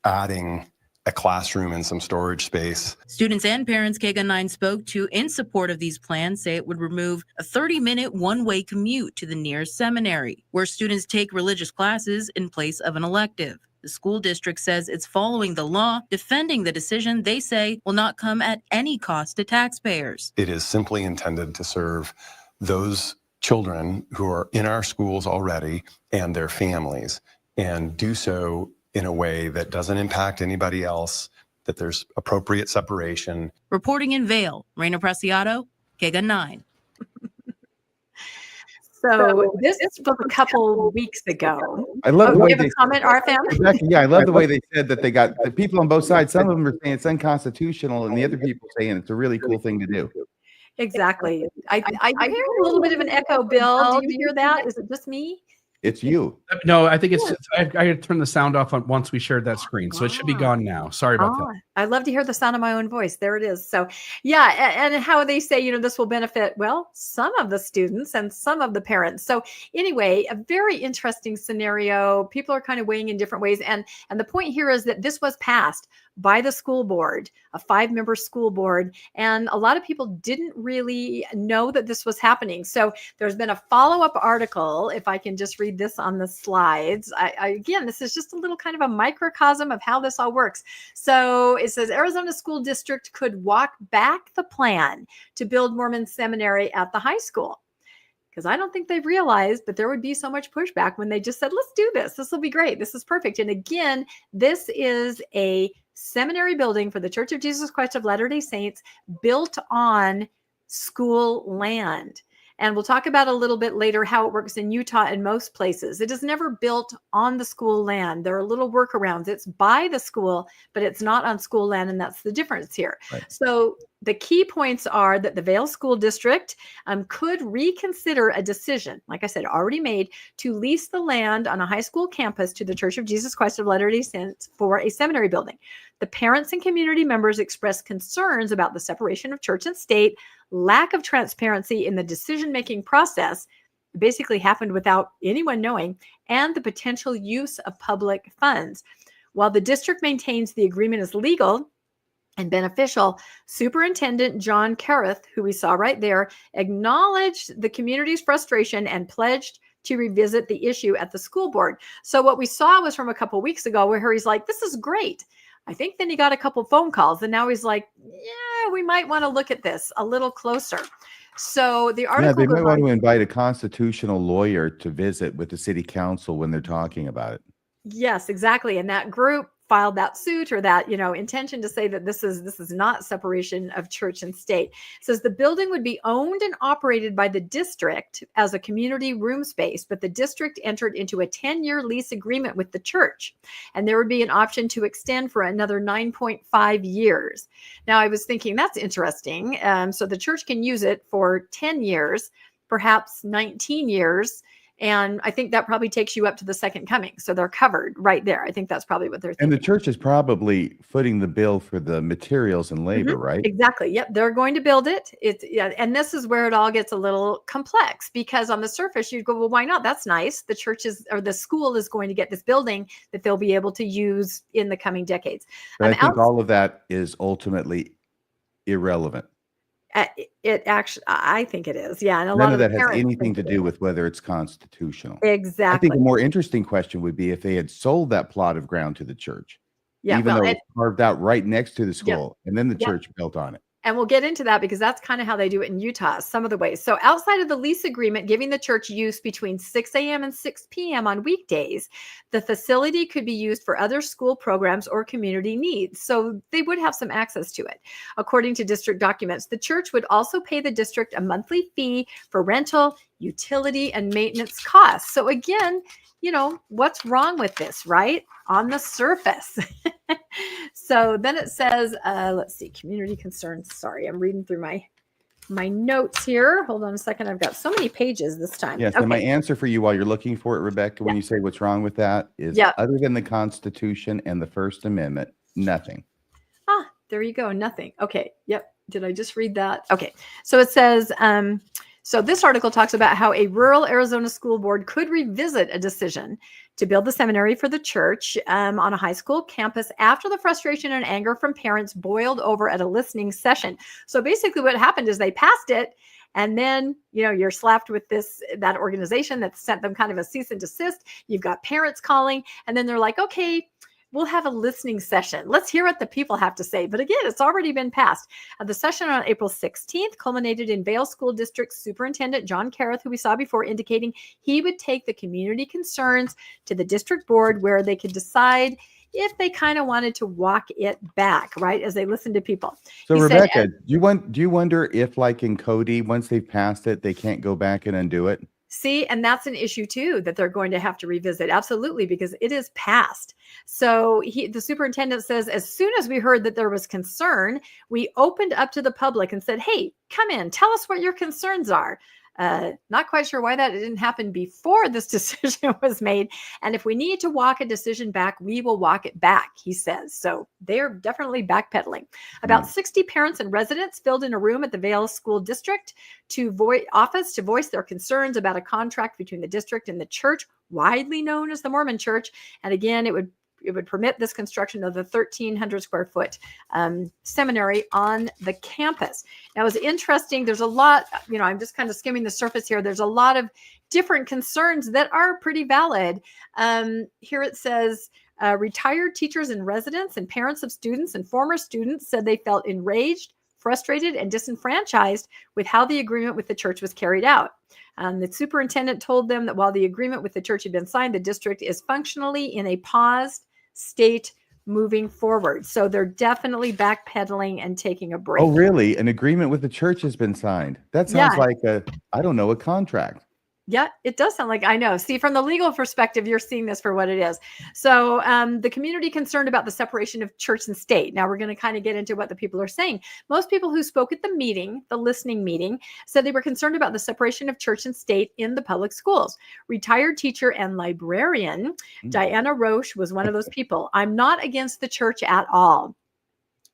adding a classroom and some storage space. Students and parents KGUN 9 spoke to in support of these plans say it would remove a 30-minute one-way commute to the nearest seminary, where students take religious classes in place of an elective. The school district says it's following the law, defending the decision they say will not come at any cost to taxpayers. It is simply intended to serve those children who are in our schools already and their families, and do so in a way that doesn't impact anybody else, that there's appropriate separation. Reporting in Vail, Raina Preciado, KGUN 9. So this was a couple weeks ago. I love the way you have they a comment, RFM? Exactly, yeah, I love the way they said that they got the people on both sides. Some of them are saying it's unconstitutional, and the other people saying it's a really cool thing to do. Exactly. I hear a little bit of an echo, Bill. Do you hear that? Is it just me? It's you. No, I think it's. I had to turn the sound off once we shared that screen, so it should be gone now. Sorry about that. I love to hear the sound of my own voice. There it is. So, yeah, and how they say, this will benefit, well, some of the students and some of the parents. So, anyway, a very interesting scenario. People are kind of weighing in different ways, and the point here is that this was passed by the school board, a 5-member school board, and a lot of people didn't really know that this was happening. So, there's been a follow-up article, if I can just read this on the slides. Again, this is just a little kind of a microcosm of how this all works. So it says Arizona School District could walk back the plan to build Mormon seminary at the high school, because I don't think they've realized that there would be so much pushback when they just said, let's do this. This will be great. This is perfect. And again, this is a seminary building for the Church of Jesus Christ of Latter-day Saints built on school land. And we'll talk about a little bit later how it works in Utah and most places. It is never built on the school land. There are little workarounds. It's by the school, but it's not on school land, and that's the difference here. Right. So the key points are that the Vail School District could reconsider a decision, like I said, already made, to lease the land on a high school campus to the Church of Jesus Christ of Latter-day Saints for a seminary building. The parents and community members expressed concerns about the separation of church and state, lack of transparency in the decision-making process, basically happened without anyone knowing, and the potential use of public funds. While the district maintains the agreement is legal and beneficial, Superintendent John Carruth, who we saw right there, acknowledged the community's frustration and pledged to revisit the issue at the school board. So what we saw was from a couple weeks ago where he's like, this is great. I think then he got a couple phone calls, and now he's like, yeah, we might want to look at this a little closer. So the article, they might want to invite a constitutional lawyer to visit with the city council when they're talking about it. Yes, exactly. And that group filed that suit, or that, intention to say that this is not separation of church and state. It says the building would be owned and operated by the district as a community room space, but the district entered into a 10-year lease agreement with the church, and there would be an option to extend for another 9.5 years. Now, I was thinking that's interesting. So the church can use it for 10 years, perhaps 19 years. And I think that probably takes you up to the second coming. So they're covered right there. I think that's probably what they're thinking. And the church is probably footing the bill for the materials and labor, right? Exactly. Yep. They're going to build it. And this is where it all gets a little complex, because on the surface you'd go, well, why not? That's nice. The church or the school is going to get this building that they'll be able to use in the coming decades. But I think all of that is ultimately irrelevant. It actually, I think it is. Yeah. And none of that has anything to do with whether it's constitutional. Exactly. I think the more interesting question would be if they had sold that plot of ground to the church Yeah, even well, though and it's carved out right next to the yep, school, and then the yep. church built on it. And we'll get into that because that's kind of how they do it in Utah, some of the ways. So outside of the lease agreement giving the church use between 6 a.m. and 6 p.m. on weekdays, the facility could be used for other school programs or community needs. So they would have some access to it. According to district documents, the church would also pay the district a monthly fee for rental, utility, and maintenance costs. So again, what's wrong with this, right? On the surface. So then it says, let's see, community concerns. Sorry, I'm reading through my notes here. Hold on a second. I've got so many pages this time. Yes, Okay. and my answer for you while you're looking for it, Rebecca, when you say what's wrong with that is other than the Constitution and the First Amendment, nothing. There you go. Nothing. Okay. Yep. Did I just read that? Okay. So it says, so this article talks about how a rural Arizona school board could revisit a decision to build the seminary for the church on a high school campus after the frustration and anger from parents boiled over at a listening session. So basically what happened is they passed it, and then, you're slapped with that organization that sent them kind of a cease and desist. You've got parents calling, and then they're like, okay, we'll have a listening session. Let's hear what the people have to say. But again, it's already been passed. The session on April 16th culminated in Vail School District Superintendent John Carruth, who we saw before, indicating he would take the community concerns to the district board where they could decide if they kind of wanted to walk it back, right, as they listen to people. So He Rebecca, said, do you wonder if, like in Cody, once they've passed it, they can't go back and undo it? see, and that's an issue too that they're going to have to revisit. Absolutely, because it is passed. So the superintendent says, as soon as we heard that there was concern, we opened up to the public and said, hey, come in, tell us what your concerns are. Not quite sure why that didn't happen before this decision was made. And if we need to walk a decision back, we will walk it back, he says. So they're definitely backpedaling. About 60 parents and residents filled in a room at the Vail School District office to voice their concerns about a contract between the district and the church, widely known as the Mormon Church. And again, it would permit this construction of the 1,300 square foot seminary on the campus. Now, it's interesting. There's a lot, I'm just kind of skimming the surface here. There's a lot of different concerns that are pretty valid. Here it says, retired teachers and residents and parents of students and former students said they felt enraged, frustrated, and disenfranchised with how the agreement with the church was carried out. The superintendent told them that while the agreement with the church had been signed, the district is functionally in a paused state moving forward. So they're definitely backpedaling and taking a break. Oh, really? An agreement with the church has been signed. That sounds like a contract. Yeah, it does sound like, I know. See, from the legal perspective, you're seeing this for what it is. So the community concerned about the separation of church and state. Now we're going to kind of get into what the people are saying. Most people who spoke at the meeting, the listening meeting, said they were concerned about the separation of church and state in the public schools. Retired teacher and librarian Diana Roche was one of those people. I'm not against the church at all.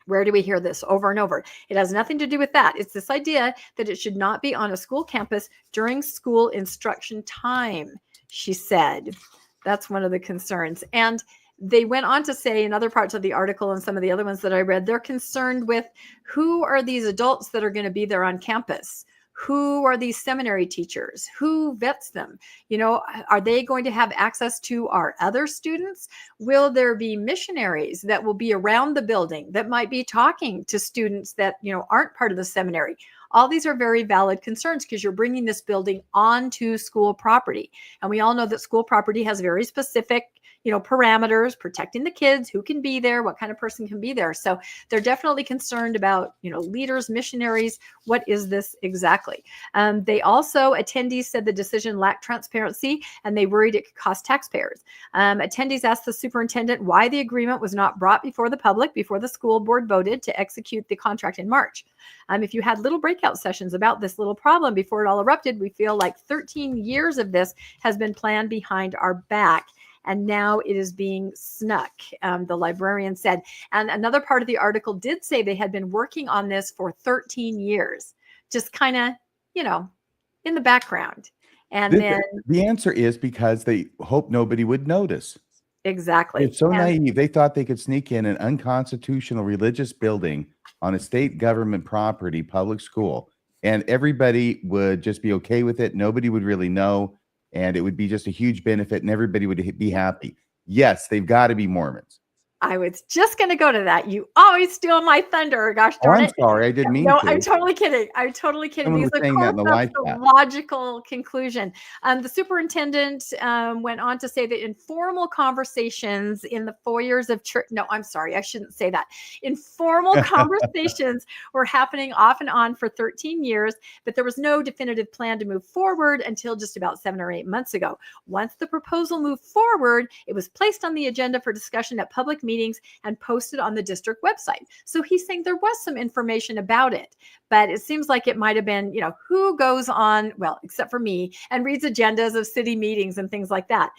Where do we hear this over and over? It has nothing to do with that. It's this idea that it should not be on a school campus during school instruction time, she said. That's one of the concerns. And they went on to say in other parts of the article and some of the other ones that I read, they're concerned with who are these adults that are going to be there on campus? Who are these seminary teachers? Who vets them? Are they going to have access to our other students? Will there be missionaries that will be around the building that might be talking to students that, aren't part of the seminary? All these are very valid concerns because you're bringing this building onto school property. And we all know that school property has very specific parameters, protecting the kids, who can be there, what kind of person can be there. So they're definitely concerned about, leaders, missionaries. What is this exactly? Attendees said the decision lacked transparency and they worried it could cost taxpayers. Attendees asked the superintendent why the agreement was not brought before the public before the school board voted to execute the contract in March. If you had little breakout sessions about this little problem before it all erupted, we feel like 13 years of this has been planned behind our back. And now it is being snuck, the librarian said. And another part of the article did say they had been working on this for 13 years, just kind of, in the background. And then the answer is because they hope nobody would notice. Exactly. It's so naive. They thought they could sneak in an unconstitutional religious building on a state government property, public school, and everybody would just be okay with it. Nobody would really know. And it would be just a huge benefit and everybody would be happy. Yes, they've got to be Mormons. I was just going to go to that. You always steal my thunder. Gosh Oh, darn I'm it. sorry. I didn't mean No, to. I'm totally kidding. I'm totally kidding. Someone Because was of saying that course in the that's live the chat. logical conclusion. The superintendent went on to say that informal conversations in the foyers of church. No, I'm sorry. I shouldn't say that. Informal conversations were happening off and on for 13 years, but there was no definitive plan to move forward until just about 7 or 8 months ago. Once the proposal moved forward, it was placed on the agenda for discussion at public meetings and posted on the district website. So he's saying there was some information about it, but it seems like it might have been, who goes on, well, except for me, and reads agendas of city meetings and things like that.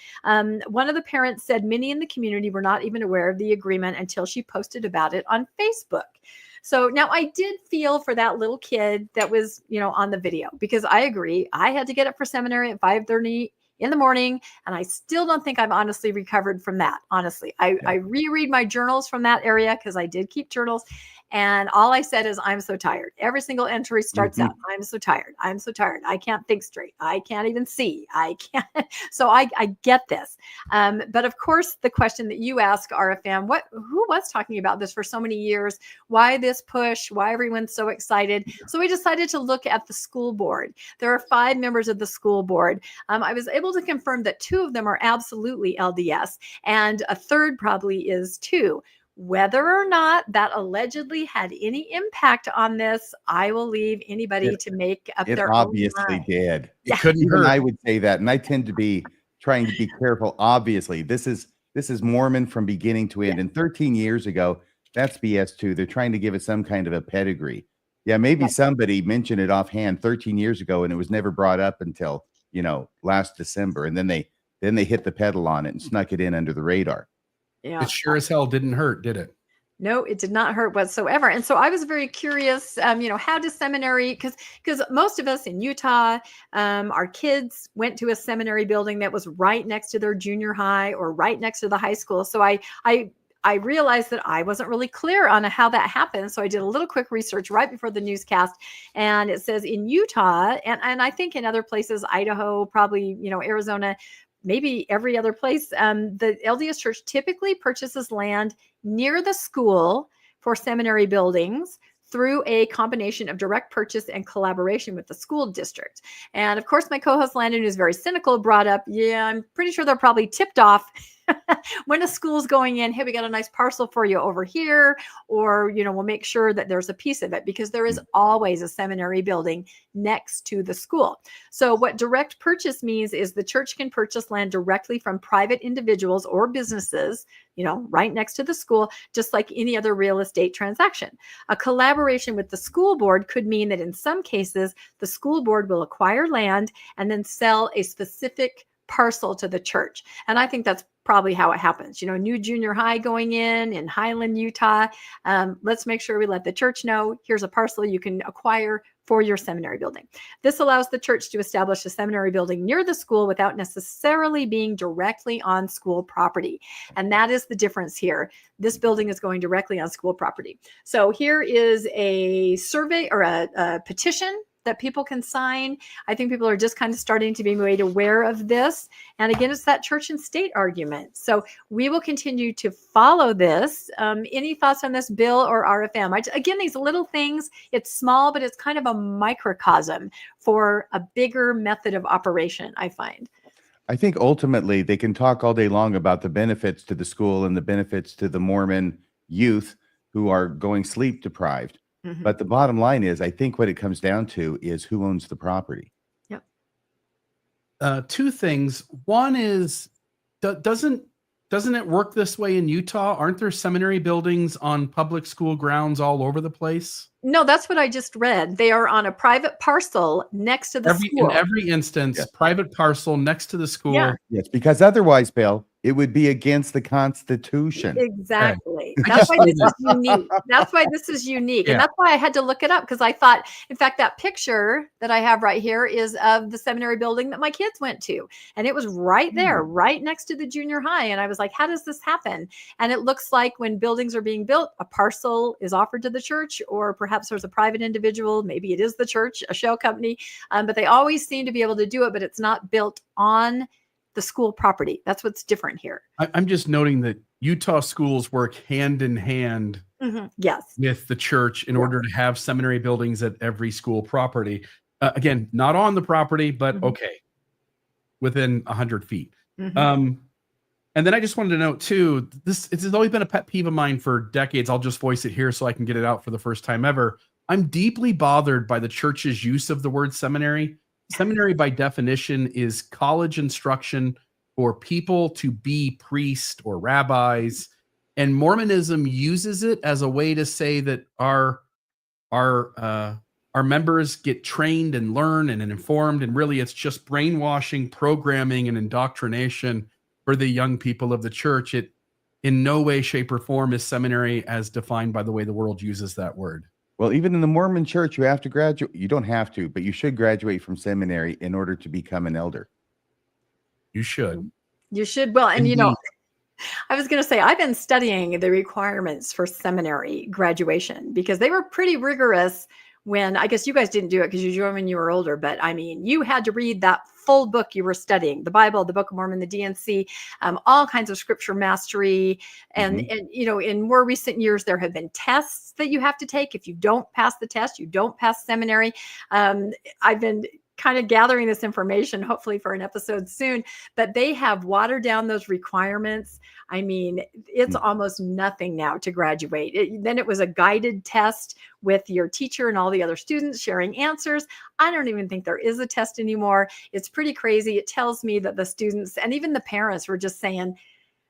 One of the parents said many in the community were not even aware of the agreement until she posted about it on Facebook. So now I did feel for that little kid that was, on the video, because I agree. I had to get up for seminary at 5:30 in the morning, and I still don't think I've honestly recovered from that. Honestly, I reread my journals from that area because I did keep journals. And all I said is, I'm so tired. Every single entry starts out, I'm so tired. I'm so tired. I can't think straight. I can't even see. I can't. So I get this. But of course, the question that you ask, RFM, who was talking about this for so many years? Why this push? Why everyone's so excited? So we decided to look at the school board. There are 5 members of the school board. I was able to confirm that 2 of them are absolutely LDS, and a third probably is too. Whether or not that allegedly had any impact on this, I will leave anybody to make up It their obviously own mind. did. It couldn't Even hurt. I would say that, and I tend to be trying to be careful. Obviously, this is Mormon from beginning to end. And 13 years ago, that's BS too. They're trying to give it some kind of a pedigree. Yeah, maybe somebody mentioned it offhand 13 years ago, and it was never brought up until last December, and then they hit the pedal on it and snuck it in under the radar. Yeah. It sure as hell didn't hurt, did it? No, it did not hurt whatsoever. And so I was very curious, how does seminary, because most of us in Utah, our kids went to a seminary building that was right next to their junior high or right next to the high school. So I realized that I wasn't really clear on how that happened. So I did a little quick research right before the newscast. And it says in Utah, and I think in other places, Idaho, probably, Arizona, maybe every other place, the LDS Church typically purchases land near the school for seminary buildings through a combination of direct purchase and collaboration with the school district. And of course, my co-host Landon, who's very cynical, brought up, I'm pretty sure they're probably tipped off when a school's going in, hey, we got a nice parcel for you over here, or, we'll make sure that there's a piece of it, because there is always a seminary building next to the school. So what direct purchase means is the church can purchase land directly from private individuals or businesses, right next to the school, just like any other real estate transaction. A collaboration with the school board could mean that in some cases, the school board will acquire land and then sell a specific parcel to the church. And I think that's probably how it happens. New junior high going in Highland, Utah. Let's make sure we let the church know, here's a parcel you can acquire for your seminary building. This allows the church to establish a seminary building near the school without necessarily being directly on school property. And that is the difference here. This building is going directly on school property. So here is a survey or a petition that people can sign. I think people are just kind of starting to be made aware of this. And again, it's that church and state argument. So we will continue to follow this. Any thoughts on this, Bill or RFM? Again, these little things, it's small, but it's kind of a microcosm for a bigger method of operation, I find. I think ultimately they can talk all day long about the benefits to the school and the benefits to the Mormon youth who are going sleep deprived. But the bottom line is, I think what it comes down to is who owns the property. Yep. 2 things. One is, doesn't it work this way in Utah? Aren't there seminary buildings on public school grounds all over the place? No, that's what I just read. They are on a private parcel next to the school. In every instance, private parcel next to the school. Yeah. Yes, because otherwise, Bill, it would be against the Constitution. Exactly. That's why this is unique. That's why this is unique. And that's why I had to look it up, because I thought, in fact, that picture that I have right here is of the seminary building that my kids went to. And it was right there, right next to the junior high. And I was like, how does this happen? And it looks like when buildings are being built, a parcel is offered to the church, or perhaps there's a private individual. Maybe it is the church, a shell company. But they always seem to be able to do it, but it's not built on the school property. That's what's different here. I'm just noting that Utah schools work hand in hand Yes. with the church in order to have seminary buildings at every school property. Again, not on the property, but okay, within 100 feet. And then I just wanted to note too, it's always been a pet peeve of mine for decades. I'll just voice it here so I can get it out for the first time ever. I'm deeply bothered by the church's use of the word seminary. Seminary, by definition, is college instruction for people to be priests or rabbis. And Mormonism uses it as a way to say that our members get trained and learn and informed. And really, it's just brainwashing, programming, and indoctrination for the young people of the church. It in no way, shape, or form is seminary as defined by the way the world uses that word. Well, even in the Mormon church, you have to graduate. You don't have to, but you should graduate from seminary in order to become an elder. You should. You should. Well, and you know, I was going to say, I've been studying the requirements for seminary graduation because they were pretty rigorous when, I guess you guys didn't do it because you joined when you were older, but I mean, you had to read that full book you were studying, the Bible, the Book of Mormon, the D&C, all kinds of scripture mastery. And, you know, in more recent years, there have been tests that you have to take. If you don't pass the test, you don't pass seminary. I've been kind of gathering this information, hopefully for an episode soon, but they have watered down those requirements. I mean, it's almost nothing now to graduate. Then it was a guided test with your teacher and all the other students sharing answers. I don't even think there is a test anymore. It's pretty crazy. It tells me that the students and even the parents were just saying,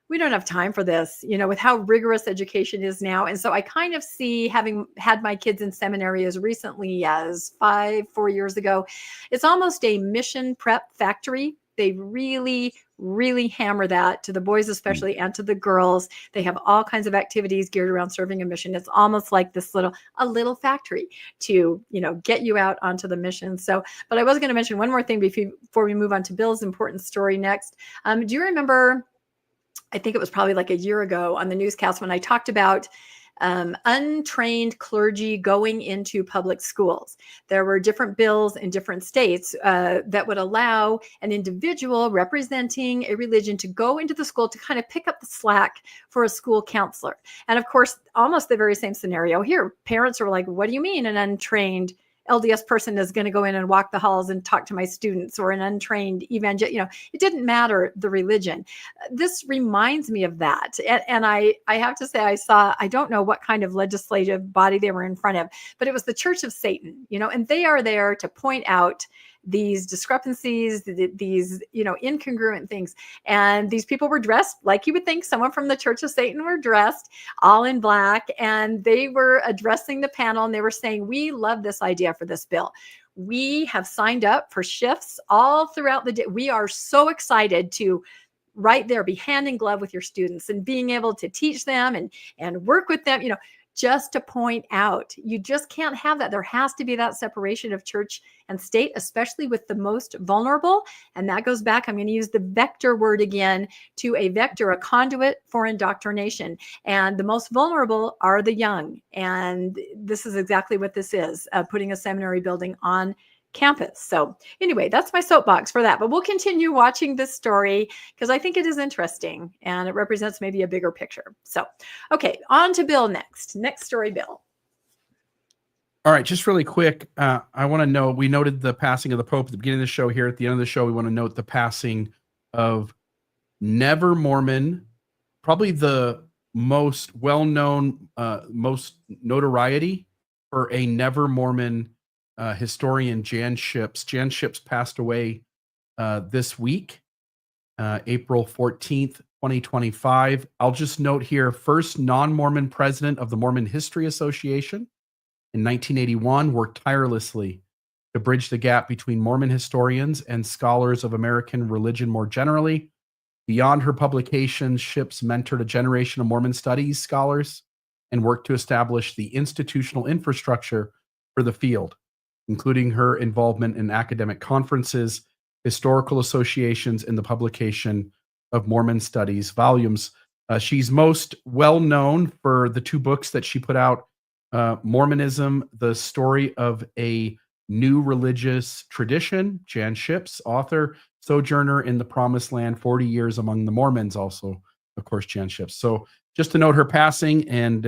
we don't have time for this, you know, with how rigorous education is now. And so I kind of see, having had my kids in seminary as recently as 4 years ago, it's almost a mission prep factory. They really, really hammer that to the boys, especially, and to the girls. They have all kinds of activities geared around serving a mission. It's almost like this a little factory to, you know, get you out onto the mission. So, but I was going to mention one more thing before we move on to Bill's important story next. Do you remember, I think it was probably like a year ago on the newscast when I talked about untrained clergy going into public schools? There were different bills in different states that would allow an individual representing a religion to go into the school to kind of pick up the slack for a school counselor. And of course, almost the very same scenario here. Parents are like, what do you mean an untrained LDS person is going to go in and walk the halls and talk to my students, or an untrained evangelical? You know, it didn't matter the religion. This reminds me of that. And I have to say, I don't know what kind of legislative body they were in front of, but it was the Church of Satan, you know, and they are there to point out these discrepancies, these, you know, incongruent things. And these people were dressed like you would think someone from the Church of Satan were dressed, all in black. And they were addressing the panel and they were saying, we love this idea for this bill. We have signed up for shifts all throughout the day. We are so excited to right there be hand in glove with your students and being able to teach them and work with them, you know, just to point out, you just can't have that. There has to be that separation of church and state, especially with the most vulnerable. And that goes back, I'm going to use the vector word again, to a vector, a conduit for indoctrination. And the most vulnerable are the young. And this is exactly what this is, putting a seminary building on campus. So anyway, that's my soapbox for that. But we'll continue watching this story because I think it is interesting and it represents maybe a bigger picture. So, okay, on to Bill next. Next story, Bill. All right, just really quick. I want to know, we noted the passing of the Pope at the beginning of the show. Here at the end of the show, we want to note the passing of Never Mormon, probably the most well-known, most notoriety for a Never Mormon historian, Jan Ships. Jan Ships passed away this week, April 14th, 2025. I'll just note here, first non-Mormon president of the Mormon History Association in 1981, worked tirelessly to bridge the gap between Mormon historians and scholars of American religion more generally. Beyond her publications, Ships mentored a generation of Mormon studies scholars and worked to establish the institutional infrastructure for the field, including her involvement in academic conferences, historical associations, and the publication of Mormon Studies volumes. She's most well known for the two books that she put out, Mormonism, The Story of a New Religious Tradition, Jan Ships, author, sojourner in the promised land, 40 years among the Mormons, also, of course, Jan Ships. So just to note her passing, and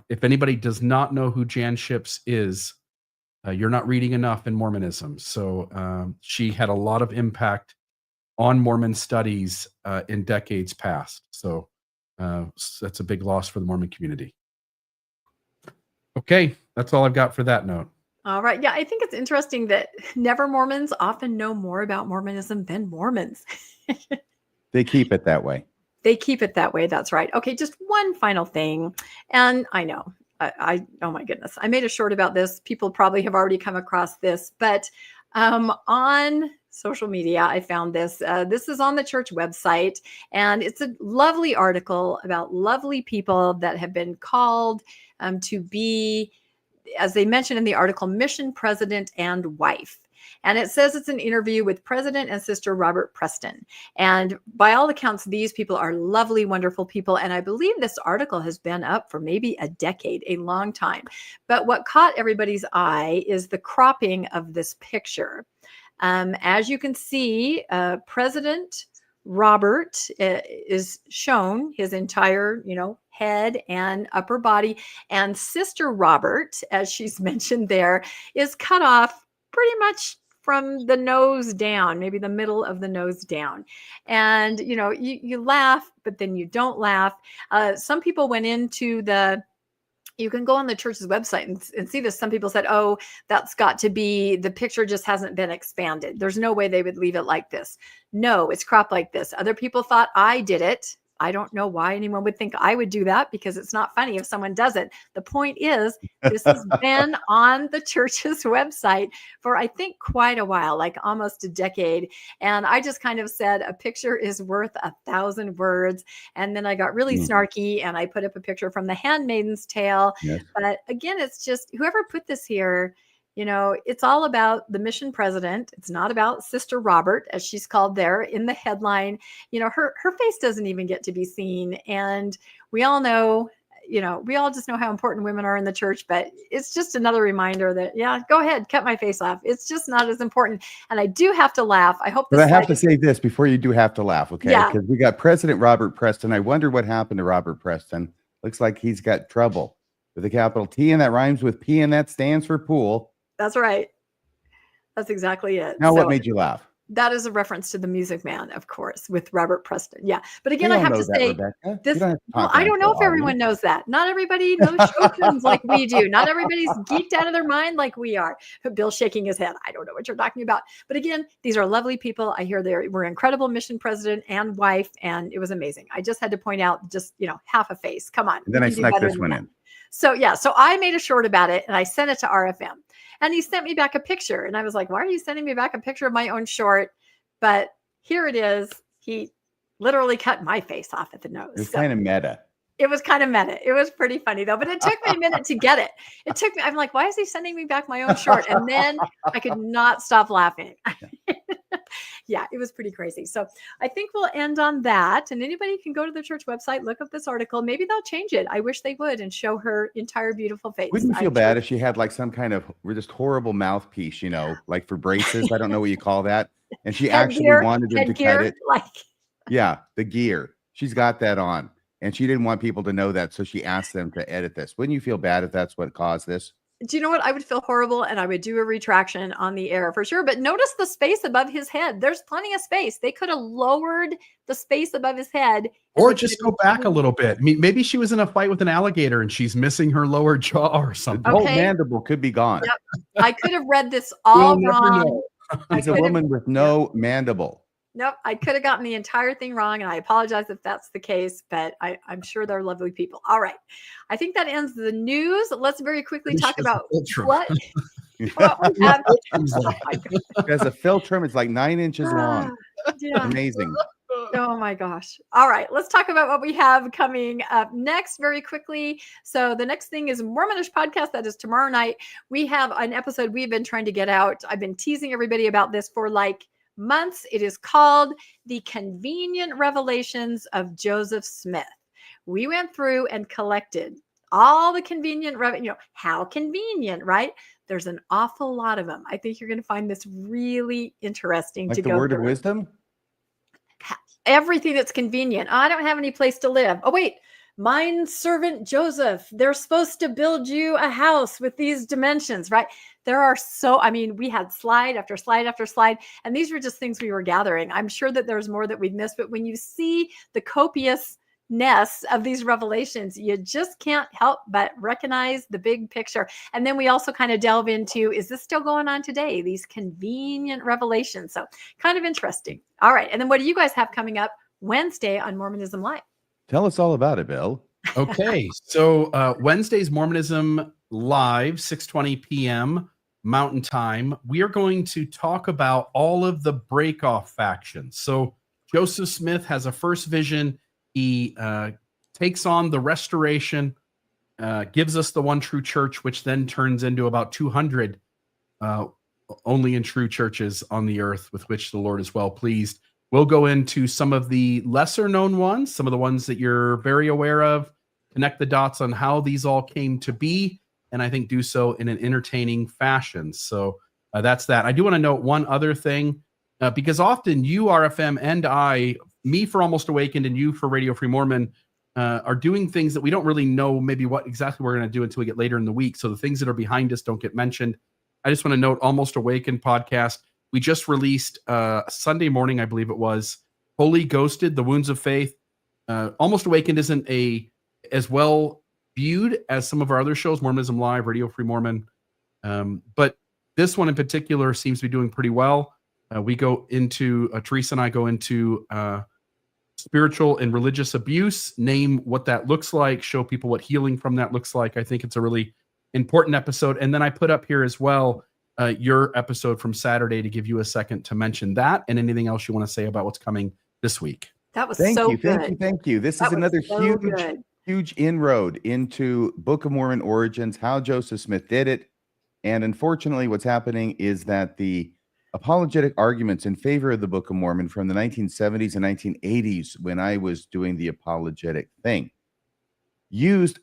if anybody does not know who Jan Ships is, you're not reading enough in Mormonism. So she had a lot of impact on Mormon studies in decades past. So that's a big loss for the Mormon community. Okay, that's all I've got for that note. All right. Yeah, I think it's interesting that never Mormons often know more about Mormonism than Mormons. They keep it that way. They keep it that way. That's right. Okay, just one final thing. And I know, oh my goodness, I made a short about this. People probably have already come across this, but on social media, I found this. This is on the church website, and it's a lovely article about lovely people that have been called to be, as they mentioned in the article, mission president and wife. And it says it's an interview with President and Sister Robert Preston. And by all accounts, these people are lovely, wonderful people. And I believe this article has been up for maybe a decade, a long time. But what caught everybody's eye is the cropping of this picture. As you can see, President Robert is shown, his entire, head and upper body. And Sister Robert, as she's mentioned there, is cut off pretty much from the nose down, maybe the middle of the nose down. And, you laugh, but then you don't laugh. Some people went into you can go on the church's website and see this. Some people said, oh, that's got to be, the picture just hasn't been expanded. There's no way they would leave it like this. No, it's cropped like this. Other people thought I did it. I don't know why anyone would think I would do that, because it's not funny if someone does it. The point is, this has been on the church's website for, I think, quite a while, like almost a decade. And I just kind of said, a picture is worth 1,000 words. And then I got really snarky and I put up a picture from The Handmaid's Tale. Yes. But again, it's just, whoever put this here, it's all about the mission president. It's not about Sister Robert, as she's called there in the headline. Her face doesn't even get to be seen. And we all know, we all just know how important women are in the church, but it's just another reminder that, yeah, go ahead, cut my face off. It's just not as important. And I do have to laugh. I hope this. But I have to say this before you do have to laugh, okay? Yeah. Because we got President Robert Preston. I wonder what happened to Robert Preston. Looks like he's got trouble with a capital T, and that rhymes with P, and that stands for pool. That's right. That's exactly it. Now, what made you laugh? That is a reference to The Music Man, of course, with Robert Preston. Yeah. But again, I have to say, I don't know if everyone knows that. Not everybody knows show tunes like we do. Not everybody's geeked out of their mind like we are. Bill's shaking his head. I don't know what you're talking about. But again, these are lovely people. I hear they were incredible mission president and wife, and it was amazing. I just had to point out just, half a face. Come on. And then I snuck this one in. So I made a short about it and I sent it to RFM. And he sent me back a picture. And I was like, why are you sending me back a picture of my own short? But here it is. He literally cut my face off at the nose. It's kind of meta. It was kind of meta. It was pretty funny, though. But it took me a minute to get it. I'm like, why is he sending me back my own short? And then I could not stop laughing. Yeah, it was pretty crazy. So I think we'll end on that. And anybody can go to the church website, look up this article. Maybe they'll change it. I wish they would, and show her entire beautiful face. Wouldn't you feel bad if she had like some kind of just horrible mouthpiece, like for braces? I don't know what you call that. And she actually wanted him to cut it. Yeah, the gear. She's got that on. And she didn't want people to know that. So she asked them to edit this. Wouldn't you feel bad if that's what caused this? Do you know what? I would feel horrible, and I would do a retraction on the air for sure. But notice the space above his head. There's plenty of space. They could have lowered the space above his head. Or just go back a little bit. Maybe she was in a fight with an alligator and she's missing her lower jaw or something. The whole mandible could be gone. Yep. I could have read this all wrong. She's a woman with no mandible. Nope, I could have gotten the entire thing wrong, and I apologize if that's the case, but I'm sure they're lovely people. All right. I think that ends the news. Let's very quickly talk about what we have. There's a philtrum. It's like 9 inches long. Yeah. Amazing. Oh my gosh. All right. Let's talk about what we have coming up next very quickly. So the next thing is Mormonish podcast. That is tomorrow night. We have an episode we've been trying to get out. I've been teasing everybody about this for like months. It is called The Convenient Revelations of Joseph Smith. We went through and collected all the convenient, how convenient, right? There's an awful lot of them. I think you're going to find this really interesting Like to the go word of through. wisdom? Everything that's convenient. Oh, I don't have any place to live. Oh, wait. Mine servant Joseph, they're supposed to build you a house with these dimensions, right? There are we had slide after slide after slide, and these were just things we were gathering. I'm sure that there's more that we've missed, but when you see the copiousness of these revelations, you just can't help but recognize the big picture. And then we also kind of delve into, is this still going on today? These convenient revelations. So kind of interesting. All right. And then what do you guys have coming up Wednesday on Mormonism Live? Tell us all about it, Bill. Okay, so Wednesday's Mormonism Live, 6:20 p.m. Mountain Time. We are going to talk about all of the break-off factions. So Joseph Smith has a first vision. He takes on the restoration, gives us the one true church, which then turns into about 200 only and true churches on the earth with which the Lord is well pleased. We'll go into some of the lesser known ones, some of the ones that you're very aware of, connect the dots on how these all came to be, and I think do so in an entertaining fashion. So that's that. I do want to note one other thing, because often you, RFM, and I, me for Almost Awakened and you for Radio Free Mormon, are doing things that we don't really know maybe what exactly we're going to do until we get later in the week. So the things that are behind us don't get mentioned. I just want to note Almost Awakened podcast. We just released Sunday morning, I believe it was, Holy Ghosted, The Wounds of Faith. Almost Awakened isn't as well viewed as some of our other shows, Mormonism Live, Radio Free Mormon. But this one in particular seems to be doing pretty well. We go into, Teresa and I go into spiritual and religious abuse, name what that looks like, show people what healing from that looks like. I think it's a really important episode. And then I put up here as well your episode from Saturday to give you a second to mention that and anything else you want to say about what's coming this week. That was Thank so you, good. Thank you. This That is was another so good. huge inroad into Book of Mormon origins, how Joseph Smith did it. And unfortunately, what's happening is that the apologetic arguments in favor of the Book of Mormon from the 1970s and 1980s, when I was doing the apologetic thing, used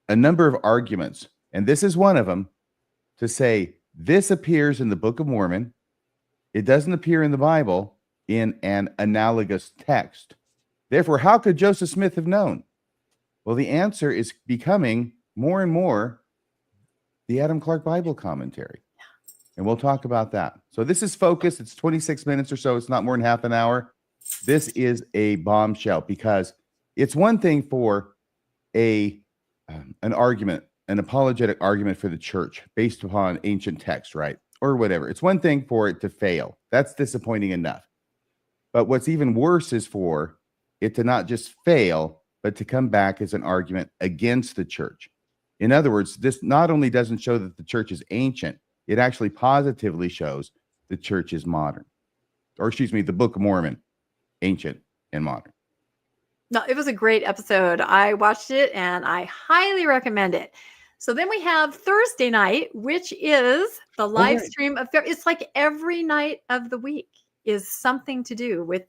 a number of arguments, and this is one of them, to say this appears in the Book of Mormon. It doesn't appear in the Bible in an analogous text. Therefore, how could Joseph Smith have known? Well, the answer is becoming more and more the Adam Clark Bible commentary. And we'll talk about that. So this is focused. It's 26 minutes or so. It's not more than half an hour. This is a bombshell, because it's one thing for an argument, an apologetic argument for the church based upon ancient text, right? Or whatever. It's one thing for it to fail. That's disappointing enough. But what's even worse is for it to not just fail, but to come back as an argument against the church. In other words, this not only doesn't show that the church is ancient, it actually positively shows the church is modern. Or excuse me, the Book of Mormon, ancient and modern. No, it was a great episode. I watched it and I highly recommend it. So then we have Thursday night, which is the live stream of it's like every night of the week is something to do with,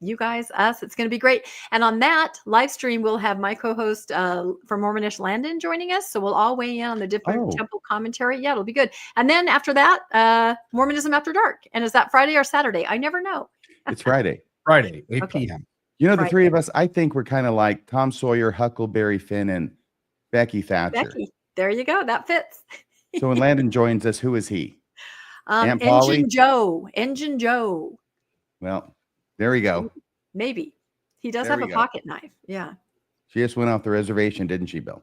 you guys, us. It's going to be great. And on that live stream, we'll have my co-host for Mormonish Landon joining us. So we'll all weigh in on the different temple commentary. Yeah, it'll be good. And then after that, Mormonism After Dark. And is that Friday or Saturday? I never know. It's Friday. Friday, 8 p.m. You know, the three of us, I think we're kind of like Tom Sawyer, Huckleberry Finn, and Becky Thatcher. Becky, there you go. That fits. So when Landon joins us, who is he? Aunt Polly? Engine Joe. Well, there we go. Maybe. He does have a pocket knife. Yeah. She just went off the reservation, didn't she, Bill?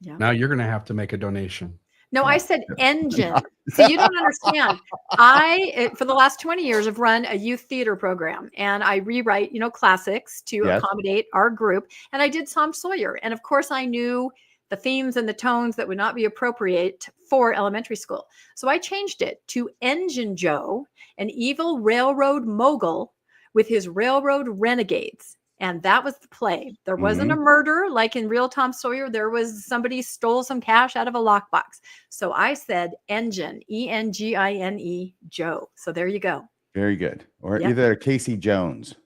Yeah. Now you're going to have to make a donation. No, I said engine. See, you don't understand. For the last 20 years, have run a youth theater program, and I rewrite, classics to accommodate our group. And I did Tom Sawyer. And of course, I knew the themes and the tones that would not be appropriate for elementary school. So I changed it to Engine Joe, an evil railroad mogul with his railroad renegades. And that was the play. There wasn't a murder like in real Tom Sawyer. There was somebody stole some cash out of a lockbox. So I said Engine, E-N-G-I-N-E, Joe. So there you go. Very good. Or either Casey Jones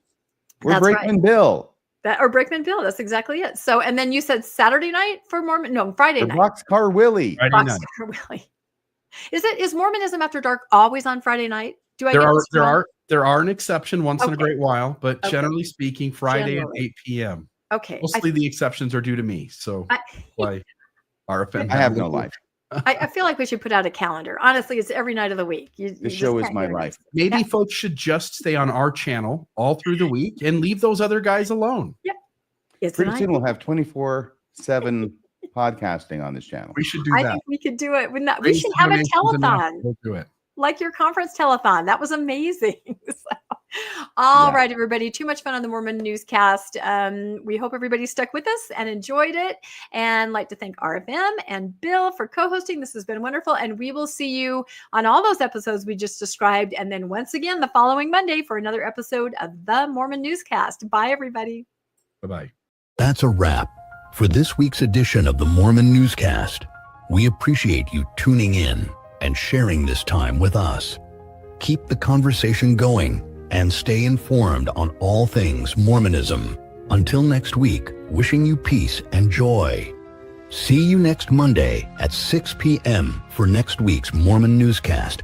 or That's Brakeman right. Bill. That or Brakemanville. That's exactly it. So, and then you said Saturday night for Mormon? No, Friday The night. Boxcar Willie. Friday night. Boxcar Willie. Is Mormonism After Dark always on Friday night? Do I get this wrong? There are an exception once in a Okay. great while, but Okay. generally speaking, Friday Generally. at 8 p.m. Okay. Mostly the exceptions are due to me. So why RFM? I have no life. I feel like we should put out a calendar. Honestly, it's every night of the week. This show is my life. Maybe folks should just stay on our channel all through the week and leave those other guys alone. Yeah. Pretty soon we'll have 24/7 podcasting on this channel. We should do I that. think we could do it. We should have a telethon. We'll do it. Like your conference telethon. That was amazing. All right, everybody. Too much fun on the Mormon Newscast. We hope everybody stuck with us and enjoyed it. And like to thank RFM and Bill for co-hosting. This has been wonderful. And we will see you on all those episodes we just described. And then once again, the following Monday for another episode of the Mormon Newscast. Bye, everybody. Bye-bye. That's a wrap for this week's edition of the Mormon Newscast. We appreciate you tuning in and sharing this time with us. Keep the conversation going and stay informed on all things Mormonism. Until next week, wishing you peace and joy. See you next Monday at 6 p.m. for next week's Mormon Newscast